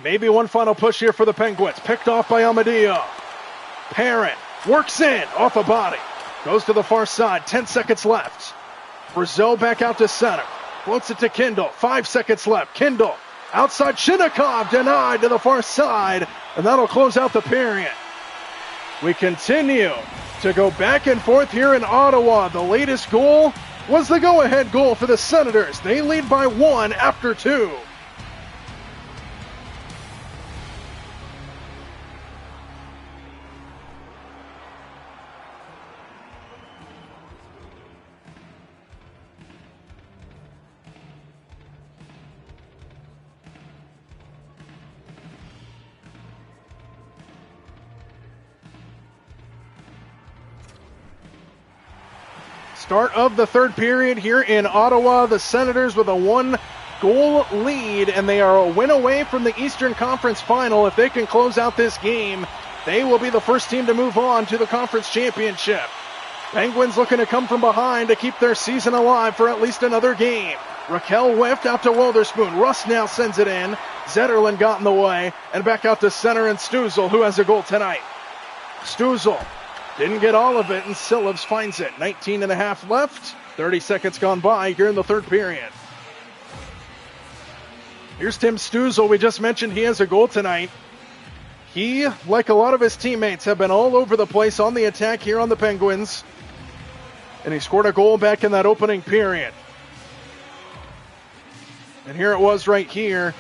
Maybe one final push here for the Penguins. Picked off by Almadio. Perrin works in off a body. Goes to the far side. 10 seconds left. Brazeau back out to center. Floats it to Kindle. 5 seconds left. Kindle outside. Shinnikov denied to the far side. And that'll close out the period. We continue to go back and forth here in Ottawa. The latest goal was the go-ahead goal for the Senators. They lead by 1 after 2. Start of the third period here in Ottawa. The Senators with a 1-goal lead, and they are a win away from the Eastern Conference Final. If they can close out this game, they will be the first team to move on to the conference championship. Penguins looking to come from behind to keep their season alive for at least another game. Raquel whiffed out to Wotherspoon. Rust now sends it in. Zetterlund got in the way, and back out to center and Stützle, who has a goal tonight. Stützle didn't get all of it, and Silivs finds it. 19 and a half left. 30 seconds gone by here in the third period. Here's Tim Stützle. We just mentioned he has a goal tonight. He, like a lot of his teammates, have been all over the place on the attack here on the Penguins. And he scored a goal back in that opening period. And here it was right here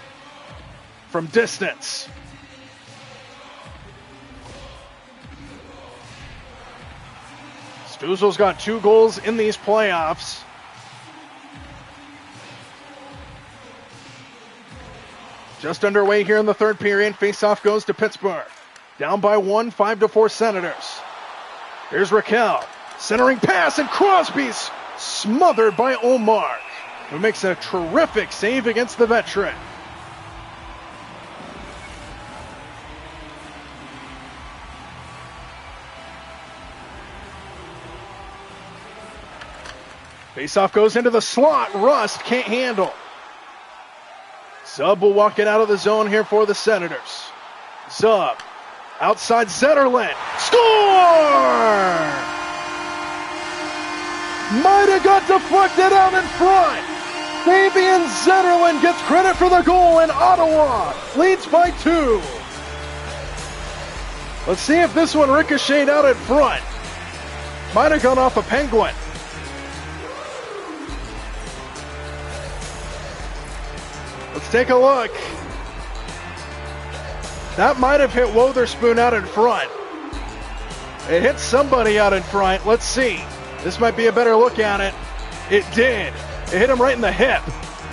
from distance. Stützle's got 2 goals in these playoffs. Just underway here in the third period. Faceoff goes to Pittsburgh. Down by 1, 5-4 Senators. Here's Raquel. Centering pass, and Crosby's smothered by Omar, who makes a terrific save against the veteran. Faceoff goes into the slot. Rust can't handle. Zub will walk it out of the zone here for the Senators. Zub outside Zetterlund. Score! Might have got deflected out in front. Fabian Zetterlund gets credit for the goal, and Ottawa leads by 2. Let's see if this one ricocheted out in front. Might have gone off a Penguin. Let's take a look. That might have hit Wotherspoon out in front. It hit somebody out in front. Let's see. This might be a better look at it. It did. It hit him right in the hip.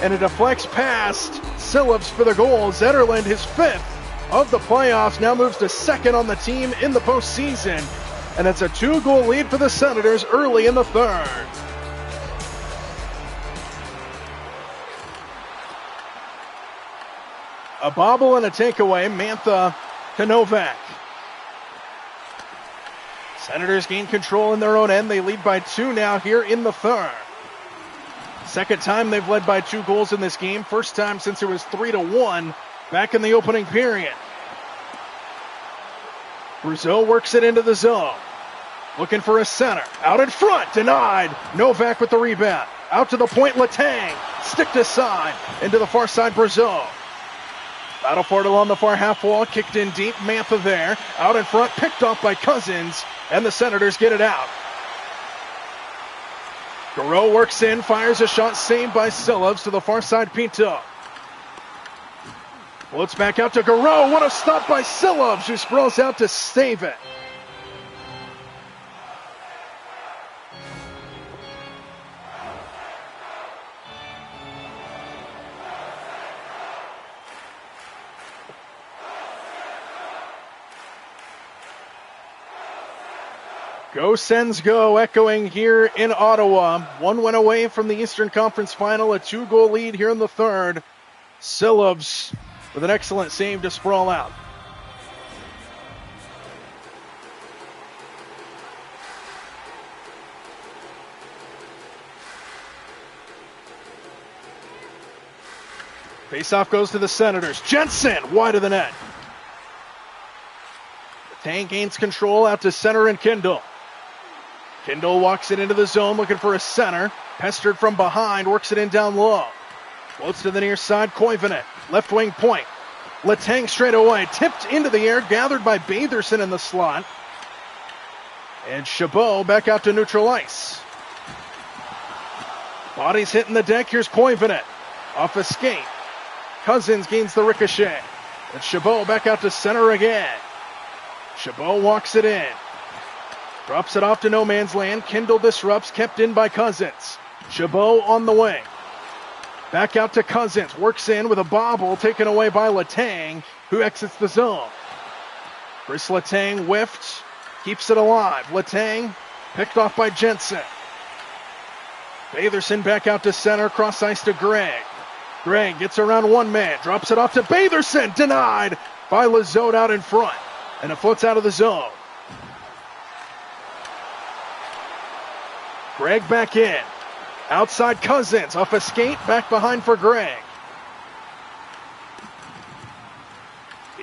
And it deflects past Silivs for the goal. Zetterlund, his 5th of the playoffs, now moves to 2nd on the team in the postseason. And it's a 2-goal lead for the Senators early in the third. A bobble and a takeaway. Mantha to Novak. Senators gain control in their own end. They lead by 2 now here in the third. Second time they've led by 2 goals in this game. First time since it was 3-1 back in the opening period. Brazeau works it into the zone. Looking for a center. Out in front. Denied. Novak with the rebound. Out to the point. Letang. Sticked aside. Into the far side. Brazeau. Battle for it along the far half wall. Kicked in deep. Mantha there. Out in front. Picked off by Cousins. And the Senators get it out. Garreau works in. Fires a shot. Saved by Silovs to the far side. Pinto. Floats back out to Garreau. What a stop by Silovs, who sprawls out to save it. Go Sens go, echoing here in Ottawa. 1 win away from the Eastern Conference Final, a 2-goal lead here in the third. Silovs with an excellent save to sprawl out. Faceoff goes to the Senators. Jensen wide of the net. Tang gains control out to center and Kindle. Kindle walks it into the zone looking for a center. Pestered from behind, works it in down low. Floats to the near side, Koivunen. Left wing point. Letang straight away. Tipped into the air, gathered by Batherson in the slot. And Chabot back out to neutral ice. Bodies hitting the deck. Here's Koivunen. Off a skate. Cousins gains the ricochet. And Chabot back out to center again. Chabot walks it in. Drops it off to no man's land. Kindle disrupts, kept in by Cousins. Chabot on the wing. Back out to Cousins. Works in with a bobble taken away by Letang, who exits the zone. Chris Letang whiffed. Keeps it alive. Letang picked off by Jensen. Batherson back out to center. Cross ice to Gregg. Gregg gets around one man. Drops it off to Batherson. Denied by Lizotte out in front. And it floats out of the zone. Gregg back in. Outside Cousins. Off a skate. Back behind for Gregg.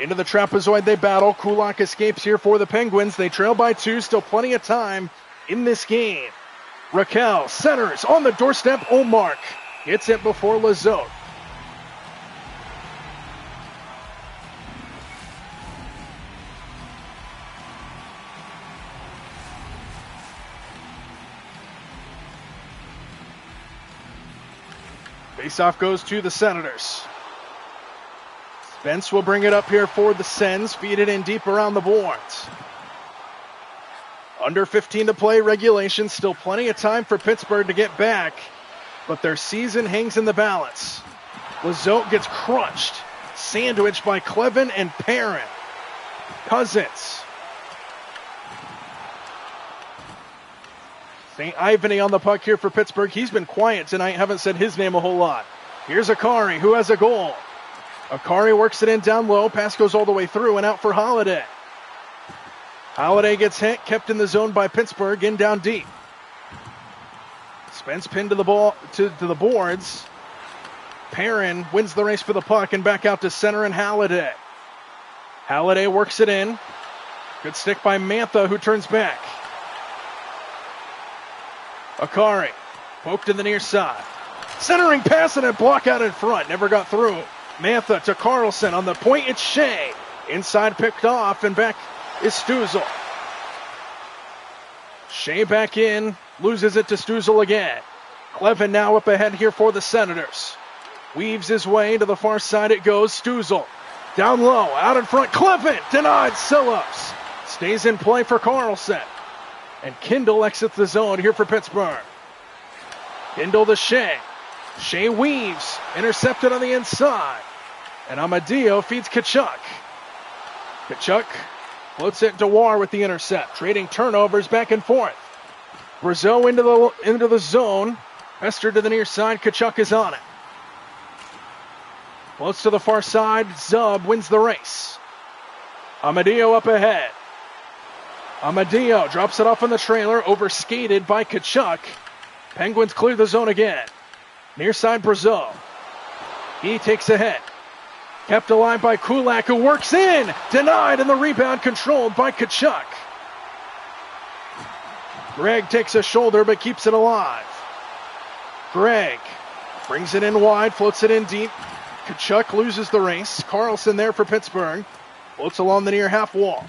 Into the trapezoid they battle. Kulak escapes here for the Penguins. They trail by 2. Still plenty of time in this game. Raquel centers on the doorstep. Olmark gets it before Lizotte. Faceoff goes to the Senators. Spence will bring it up here for the Sens. Feed it in deep around the boards. Under 15 to play regulation. Still plenty of time for Pittsburgh to get back. But their season hangs in the balance. Lizotte gets crunched. Sandwiched by Clevin and Perrin. Cousins. St. Ivany on the puck here for Pittsburgh. He's been quiet tonight. Haven't said his name a whole lot. Here's Akari, who has a goal. Akari works it in down low. Pass goes all the way through and out for Holiday. Holiday gets hit, kept in the zone by Pittsburgh, in down deep. Spence pinned to the ball to the boards. Perrin wins the race for the puck and back out to center and Holiday. Holiday works it in. Good stick by Mantha, who turns back. Akari, poked to the near side. Centering pass and a block out in front. Never got through. Mantha to Carlson on the point. It's Shea. Inside picked off and back is Stützle. Shea back in. Loses it to Stützle again. Clevin now up ahead here for the Senators. Weaves his way to the far side it goes. Stützle down low. Out in front. Clevin denied. Silovs stays in play for Carlson. And Kindle exits the zone here for Pittsburgh. Kindle to Shea. Shea weaves. Intercepted on the inside. And Amadio feeds Tkachuk. Tkachuk floats it to War with the intercept. Trading turnovers back and forth. Brazeau into the zone. Hester to the near side. Tkachuk is on it. Floats to the far side. Zub wins the race. Amadio up ahead. Amadeo drops it off in the trailer, overskated by Kachuk. Penguins clear the zone again. Near side Brazeau. He takes a hit. Kept alive by Kulak, who works in. Denied, and the rebound controlled by Kachuk. Gregg takes a shoulder but keeps it alive. Gregg brings it in wide, floats it in deep. Kachuk loses the race. Carlson there for Pittsburgh. Floats along the near half wall.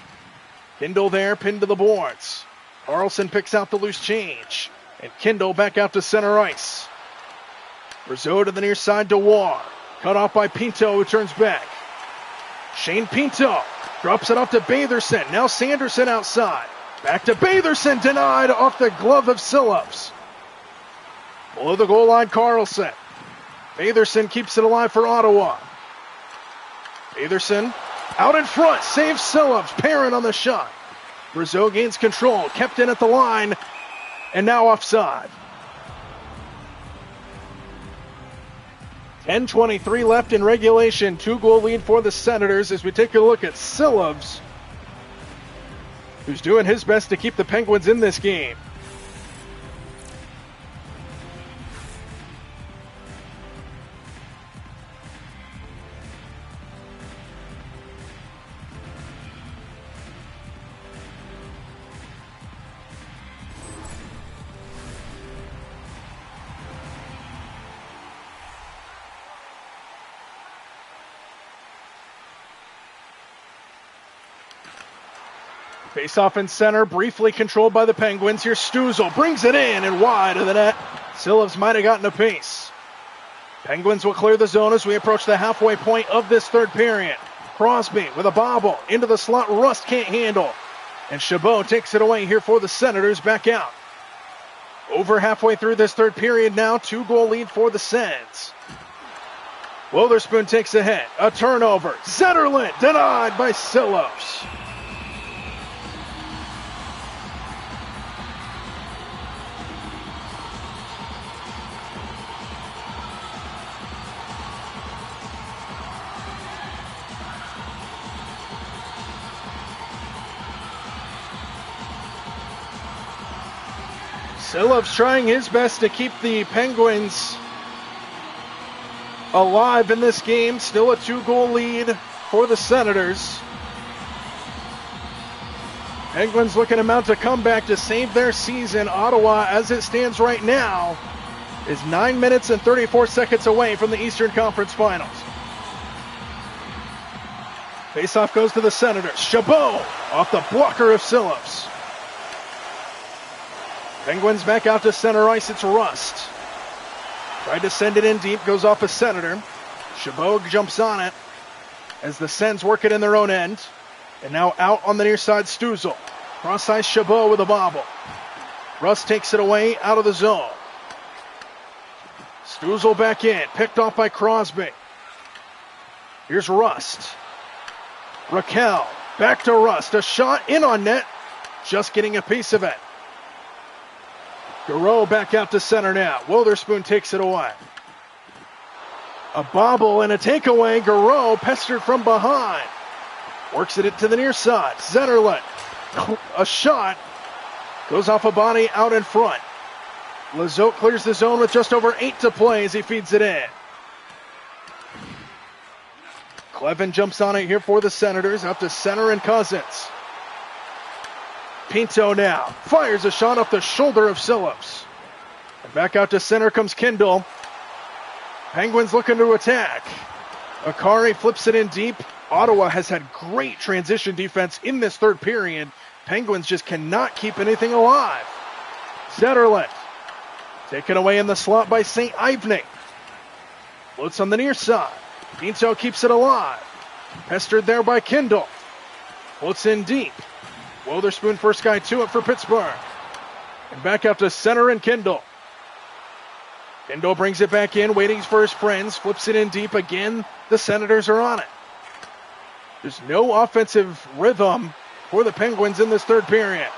Kindle there, pinned to the boards. Carlson picks out the loose change. And Kindle back out to center ice. Brazeau to the near side to War. Cut off by Pinto, who turns back. Shane Pinto drops it off to Batherson. Now Sanderson outside. Back to Batherson, denied off the glove of Sillows. Below the goal line, Carlson. Batherson keeps it alive for Ottawa. Batherson out in front, saves Sillows. Perrin on the shot. Brazeau gains control, kept in at the line, and now offside. 10:23 left in regulation. 2-goal lead for the Senators as we take a look at Sillows, who's doing his best to keep the Penguins in this game. Face-off in center, briefly controlled by the Penguins. Here's Stützle, brings it in and wide of the net. Sillows might have gotten a piece. Penguins will clear the zone as we approach the halfway point of this third period. Crosby with a bobble into the slot. Rust can't handle. And Chabot takes it away here for the Senators, back out. Over halfway through this third period now, 2-goal lead for the Sens. Witherspoon takes a hit, a turnover. Zetterlund denied by Sillows. Sillows trying his best to keep the Penguins alive in this game. Still a 2-goal lead for the Senators. Penguins looking to mount a comeback to save their season. Ottawa, as it stands right now, is 9 minutes and 34 seconds away from the Eastern Conference Finals. Faceoff goes to the Senators. Chabot off the blocker of Sillows. Penguins back out to center ice. It's Rust. Tried to send it in deep. Goes off a Senator. Chabot jumps on it as the Sens work it in their own end. And now out on the near side, Stützle. Cross ice Chabot with a bobble. Rust takes it away out of the zone. Stützle back in. Picked off by Crosby. Here's Rust. Raquel. Back to Rust. A shot in on net. Just getting a piece of it. Garreau back out to center now. Witherspoon takes it away. A bobble and a takeaway. Garreau pestered from behind. Works it to the near side. Zetterlund. A shot. Goes off a body out in front. Lizotte clears the zone with just over 8 to play as he feeds it in. Clevin jumps on it here for the Senators. Up to center and Cousins. Pinto now fires a shot off the shoulder of Sillows. And back out to center comes Kindle. Penguins looking to attack. Akari flips it in deep. Ottawa has had great transition defense in this third period. Penguins just cannot keep anything alive. Zetterlund taken away in the slot by St. Ivany. Floats on the near side. Pinto keeps it alive. Pestered there by Kindle. Floats in deep. Witherspoon first guy to it for Pittsburgh. And back out to center and Kindle. Kindle brings it back in, waiting for his friends. Flips it in deep again. The Senators are on it. There's no offensive rhythm for the Penguins in this third period.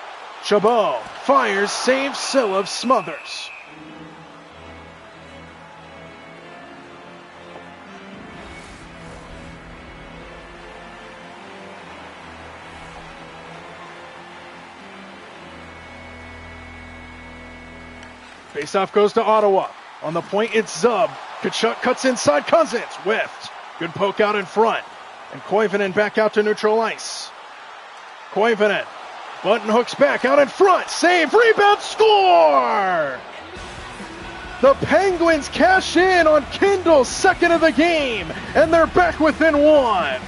Chabot fires, saves, Sillows smothers. Faceoff goes to Ottawa. On the point, it's Zub. Tkachuk cuts inside. Cousins whiffed. Good poke out in front. And Koivunen back out to neutral ice. Koivunen. Button hooks back out in front. Save. Rebound. Score! The Penguins cash in on Kindle's second of the game. And they're back within one.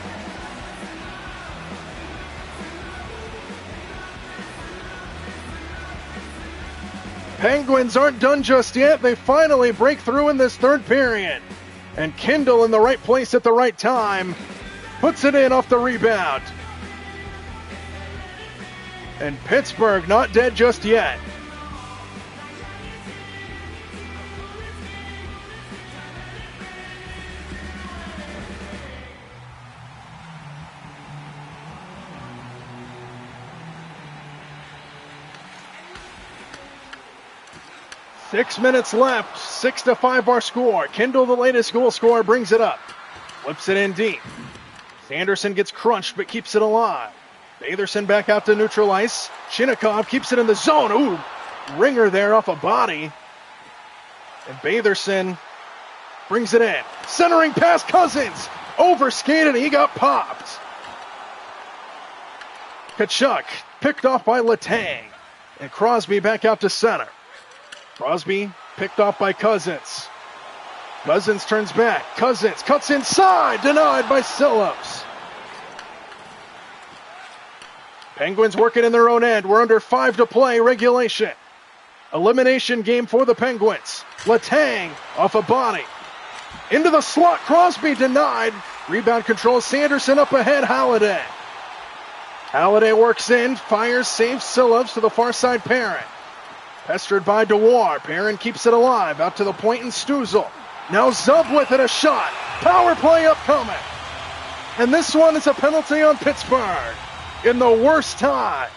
Penguins aren't done just yet. They finally break through in this third period. And Kindle in the right place at the right time. Puts it in off the rebound. And Pittsburgh not dead just yet. Six minutes left. 6-5 our score. Kindle, the latest goal scorer, brings it up. Flips it in deep. Sanderson gets crunched but keeps it alive. Batherson back out to neutral ice. Shinnikov keeps it in the zone. Ooh, ringer there off a body. And Batherson brings it in. Centering past Cousins. Overskated and he got popped. Tkachuk picked off by Letang. And Crosby back out to center. Crosby picked off by Cousins. Cousins turns back. Cousins cuts inside. Denied by Sillows. Penguins working in their own end. We're under 5 to play. Regulation. Elimination game for the Penguins. Letang off a body. Into the slot. Crosby denied. Rebound control. Sanderson up ahead. Halliday. Halliday works in. Fires. Saves Sillows to the far side. Perrin. Pestered by Dewar. Perrin keeps it alive. Out to the point and Stützle. Now Zub with it, a shot. Power play upcoming. And this one is a penalty on Pittsburgh in the worst time.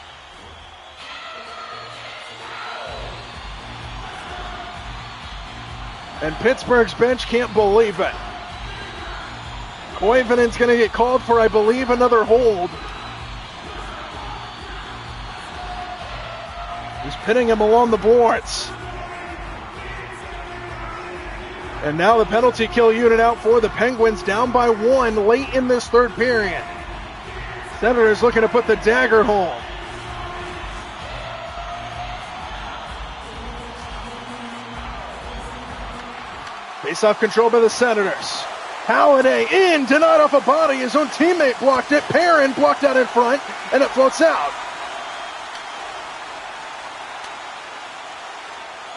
And Pittsburgh's bench can't believe it. Koivunen's going to get called for, I believe, another hold. He's pinning him along the boards. And now the penalty kill unit out for the Penguins, down by 1 late in this third period. Senators looking to put the dagger home. Face-off control by the Senators. Halliday in, denied off a body. His own teammate blocked it. Perrin blocked out in front, and it floats out.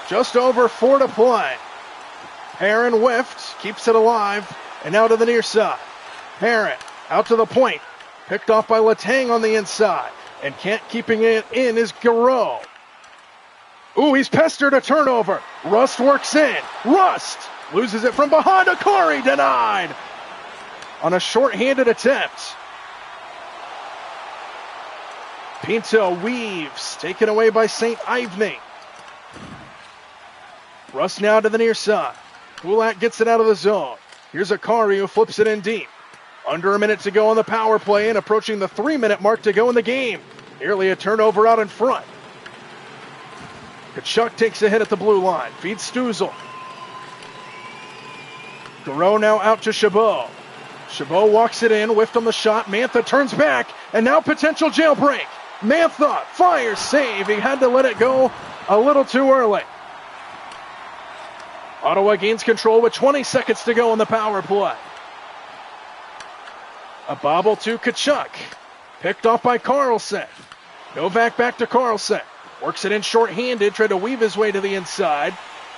Just over 4 to play. Perrin whiffed, keeps it alive, and now to the near side. Perrin out to the point, picked off by Letang on the inside, and can't keeping it in is Garreau. Ooh, he's pestered, a turnover. Rust works in. Rust loses it from behind. Akari denied on a short-handed attempt. Pinto weaves, taken away by St. Ivney. Rust now to the near side. Kulak gets it out of the zone. Here's Akari who flips it in deep. Under a minute to go on the power play and approaching the 3-minute mark to go in the game. Nearly a turnover out in front. Tkachuk takes a hit at the blue line. Feeds Stützle. Garreau now out to Chabot. Chabot walks it in, whiffed on the shot. Mantha turns back, and now potential jailbreak. Mantha fires, save. He had to let it go a little too early. Ottawa gains control with 20 seconds to go on the power play. A bobble to Tkachuk. Picked off by Carlson. Novak back to Carlson. Works it in short-handed, tried to weave his way to the inside.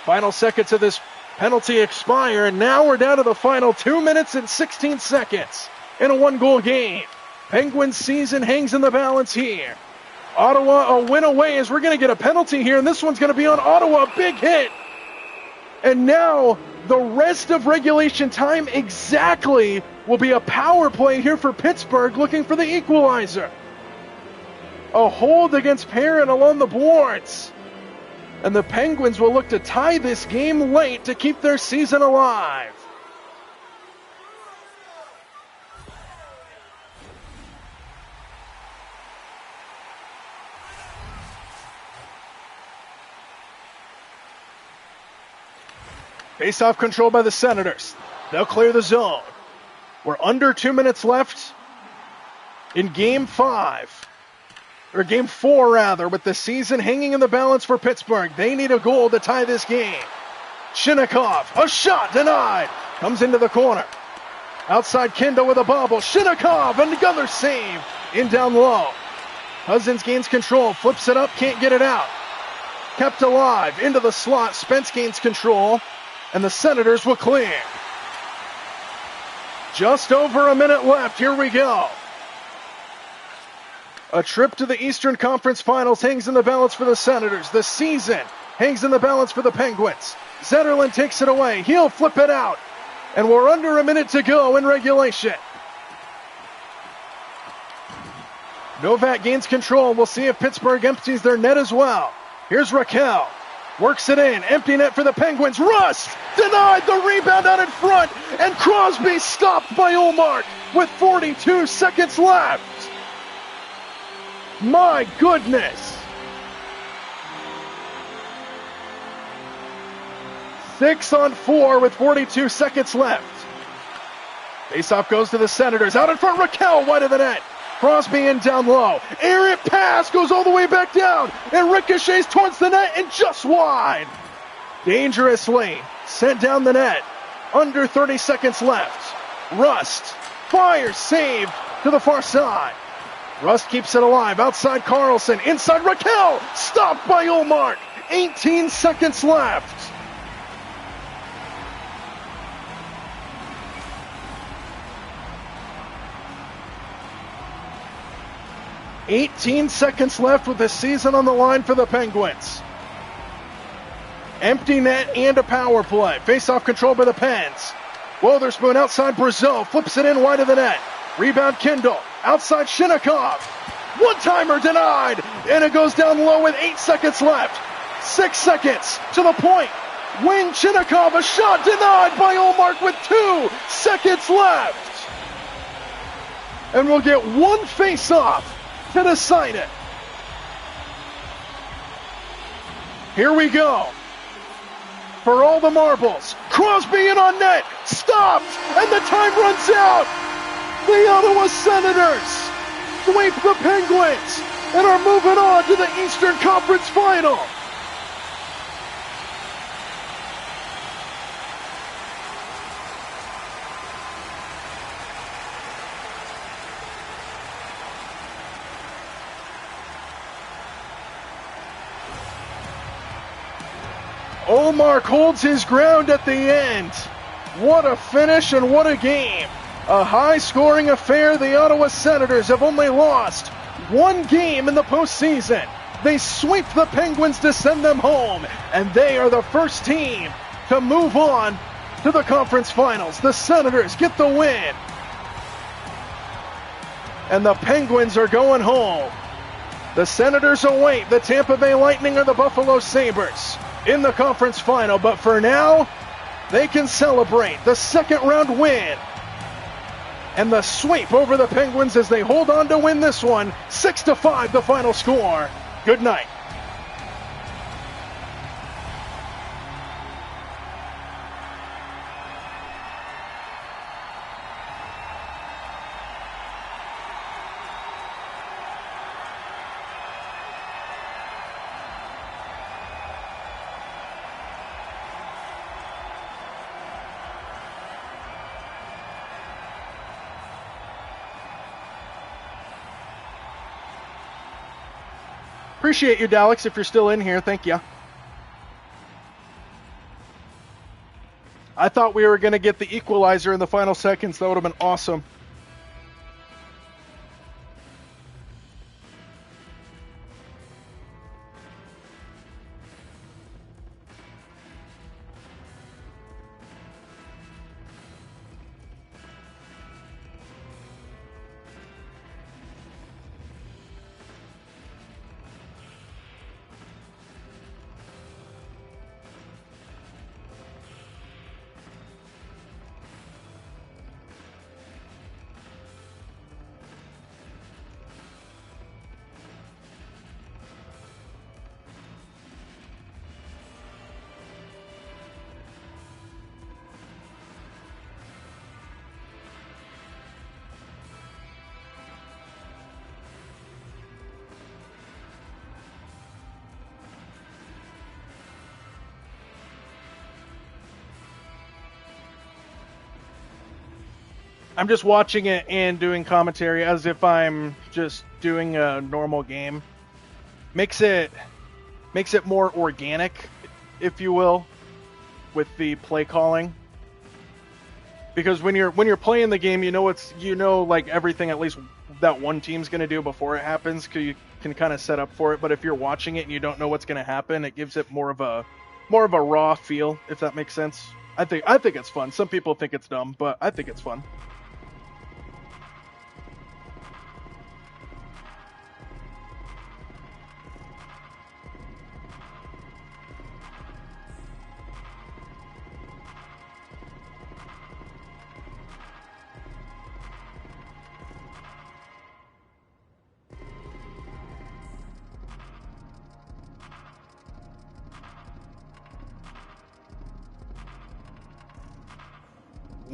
Final seconds of this penalty expire, and now we're down to the final 2 minutes and 16 seconds in a 1-goal game. Penguins season hangs in the balance here. Ottawa a win away as we're going to get a penalty here, and this one's going to be on Ottawa. A big hit. And now the rest of regulation time exactly will be a power play here for Pittsburgh looking for the equalizer. A hold against Perrin along the boards. And the Penguins will look to tie this game late to keep their season alive. Face-off control by the Senators. They'll clear the zone. We're under 2 minutes left in Game 5. Or Game 4, rather, with the season hanging in the balance for Pittsburgh. They need a goal to tie this game. Shinnikov, a shot denied. Comes into the corner. Outside Kindle with a bobble. Shinnikov, another save. In down low. Cousins gains control, flips it up, can't get it out. Kept alive, into the slot. Spence gains control, and the Senators will clear. Just over a minute left. Here we go. A trip to the Eastern Conference Finals hangs in the balance for the Senators. The season hangs in the balance for the Penguins. Zetterlund takes it away. He'll flip it out. And we're under a minute to go in regulation. Novak gains control. We'll see if Pittsburgh empties their net as well. Here's Raquel. Works it in. Empty net for the Penguins. Rust denied the rebound out in front. And Crosby stopped by Ullmark with 42 seconds left. My goodness. 6-on-4 with 42 seconds left. Faceoff goes to the Senators. Out in front, Raquel wide of the net. Crosby in down low. Errant pass goes all the way back down. And ricochets towards the net and just wide. Dangerously sent down the net. Under 30 seconds left. Rust fires, saved to the far side. Rust keeps it alive. Outside Carlson. Inside Raquel. Stopped by Ullmark. 18 seconds left. With the season on the line for the Penguins. Empty net and a power play. Face-off control by the Pens. Wotherspoon outside Brazeau. Flips it in wide of the net. Rebound Kindle. Outside Shinnikov. One-timer denied. And it goes down low with 8 seconds left. 6 seconds to the point. Wing Shinnikov. A shot denied by Ullmark with 2 seconds left. And we'll get one face-off to decide it. Here we go. For all the marbles. Crosby in on net. Stopped. And the time runs out. The Ottawa Senators sweep the Penguins and are moving on to the Eastern Conference Final. Ullmark holds his ground at the end. What a finish and what a game. A high-scoring affair. The Ottawa Senators have only lost one game in the postseason. They sweep the Penguins to send them home, and they are the first team to move on to the conference finals. The Senators get the win, and the Penguins are going home. The Senators await the Tampa Bay Lightning or the Buffalo Sabres in the conference final, but for now, they can celebrate the second-round win and the sweep over the Penguins as they hold on to win this one. 6-5 the final score. Good night. Appreciate you, Daleks, if you're still in here. Thank you. I thought we were going to get the equalizer in the final seconds. That would have been awesome. I'm just watching it and doing commentary as if I'm just doing a normal game. Makes it more organic, if you will, with the play calling. Because when you're playing the game, you know like everything at least that one team's going to do before it happens, because you can kind of set up for it. But if you're watching it and you don't know what's going to happen, it gives it more of a raw feel, if that makes sense. I think it's fun. Some people think it's dumb, but I think it's fun.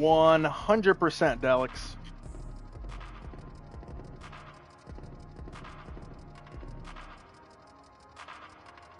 %, Alex.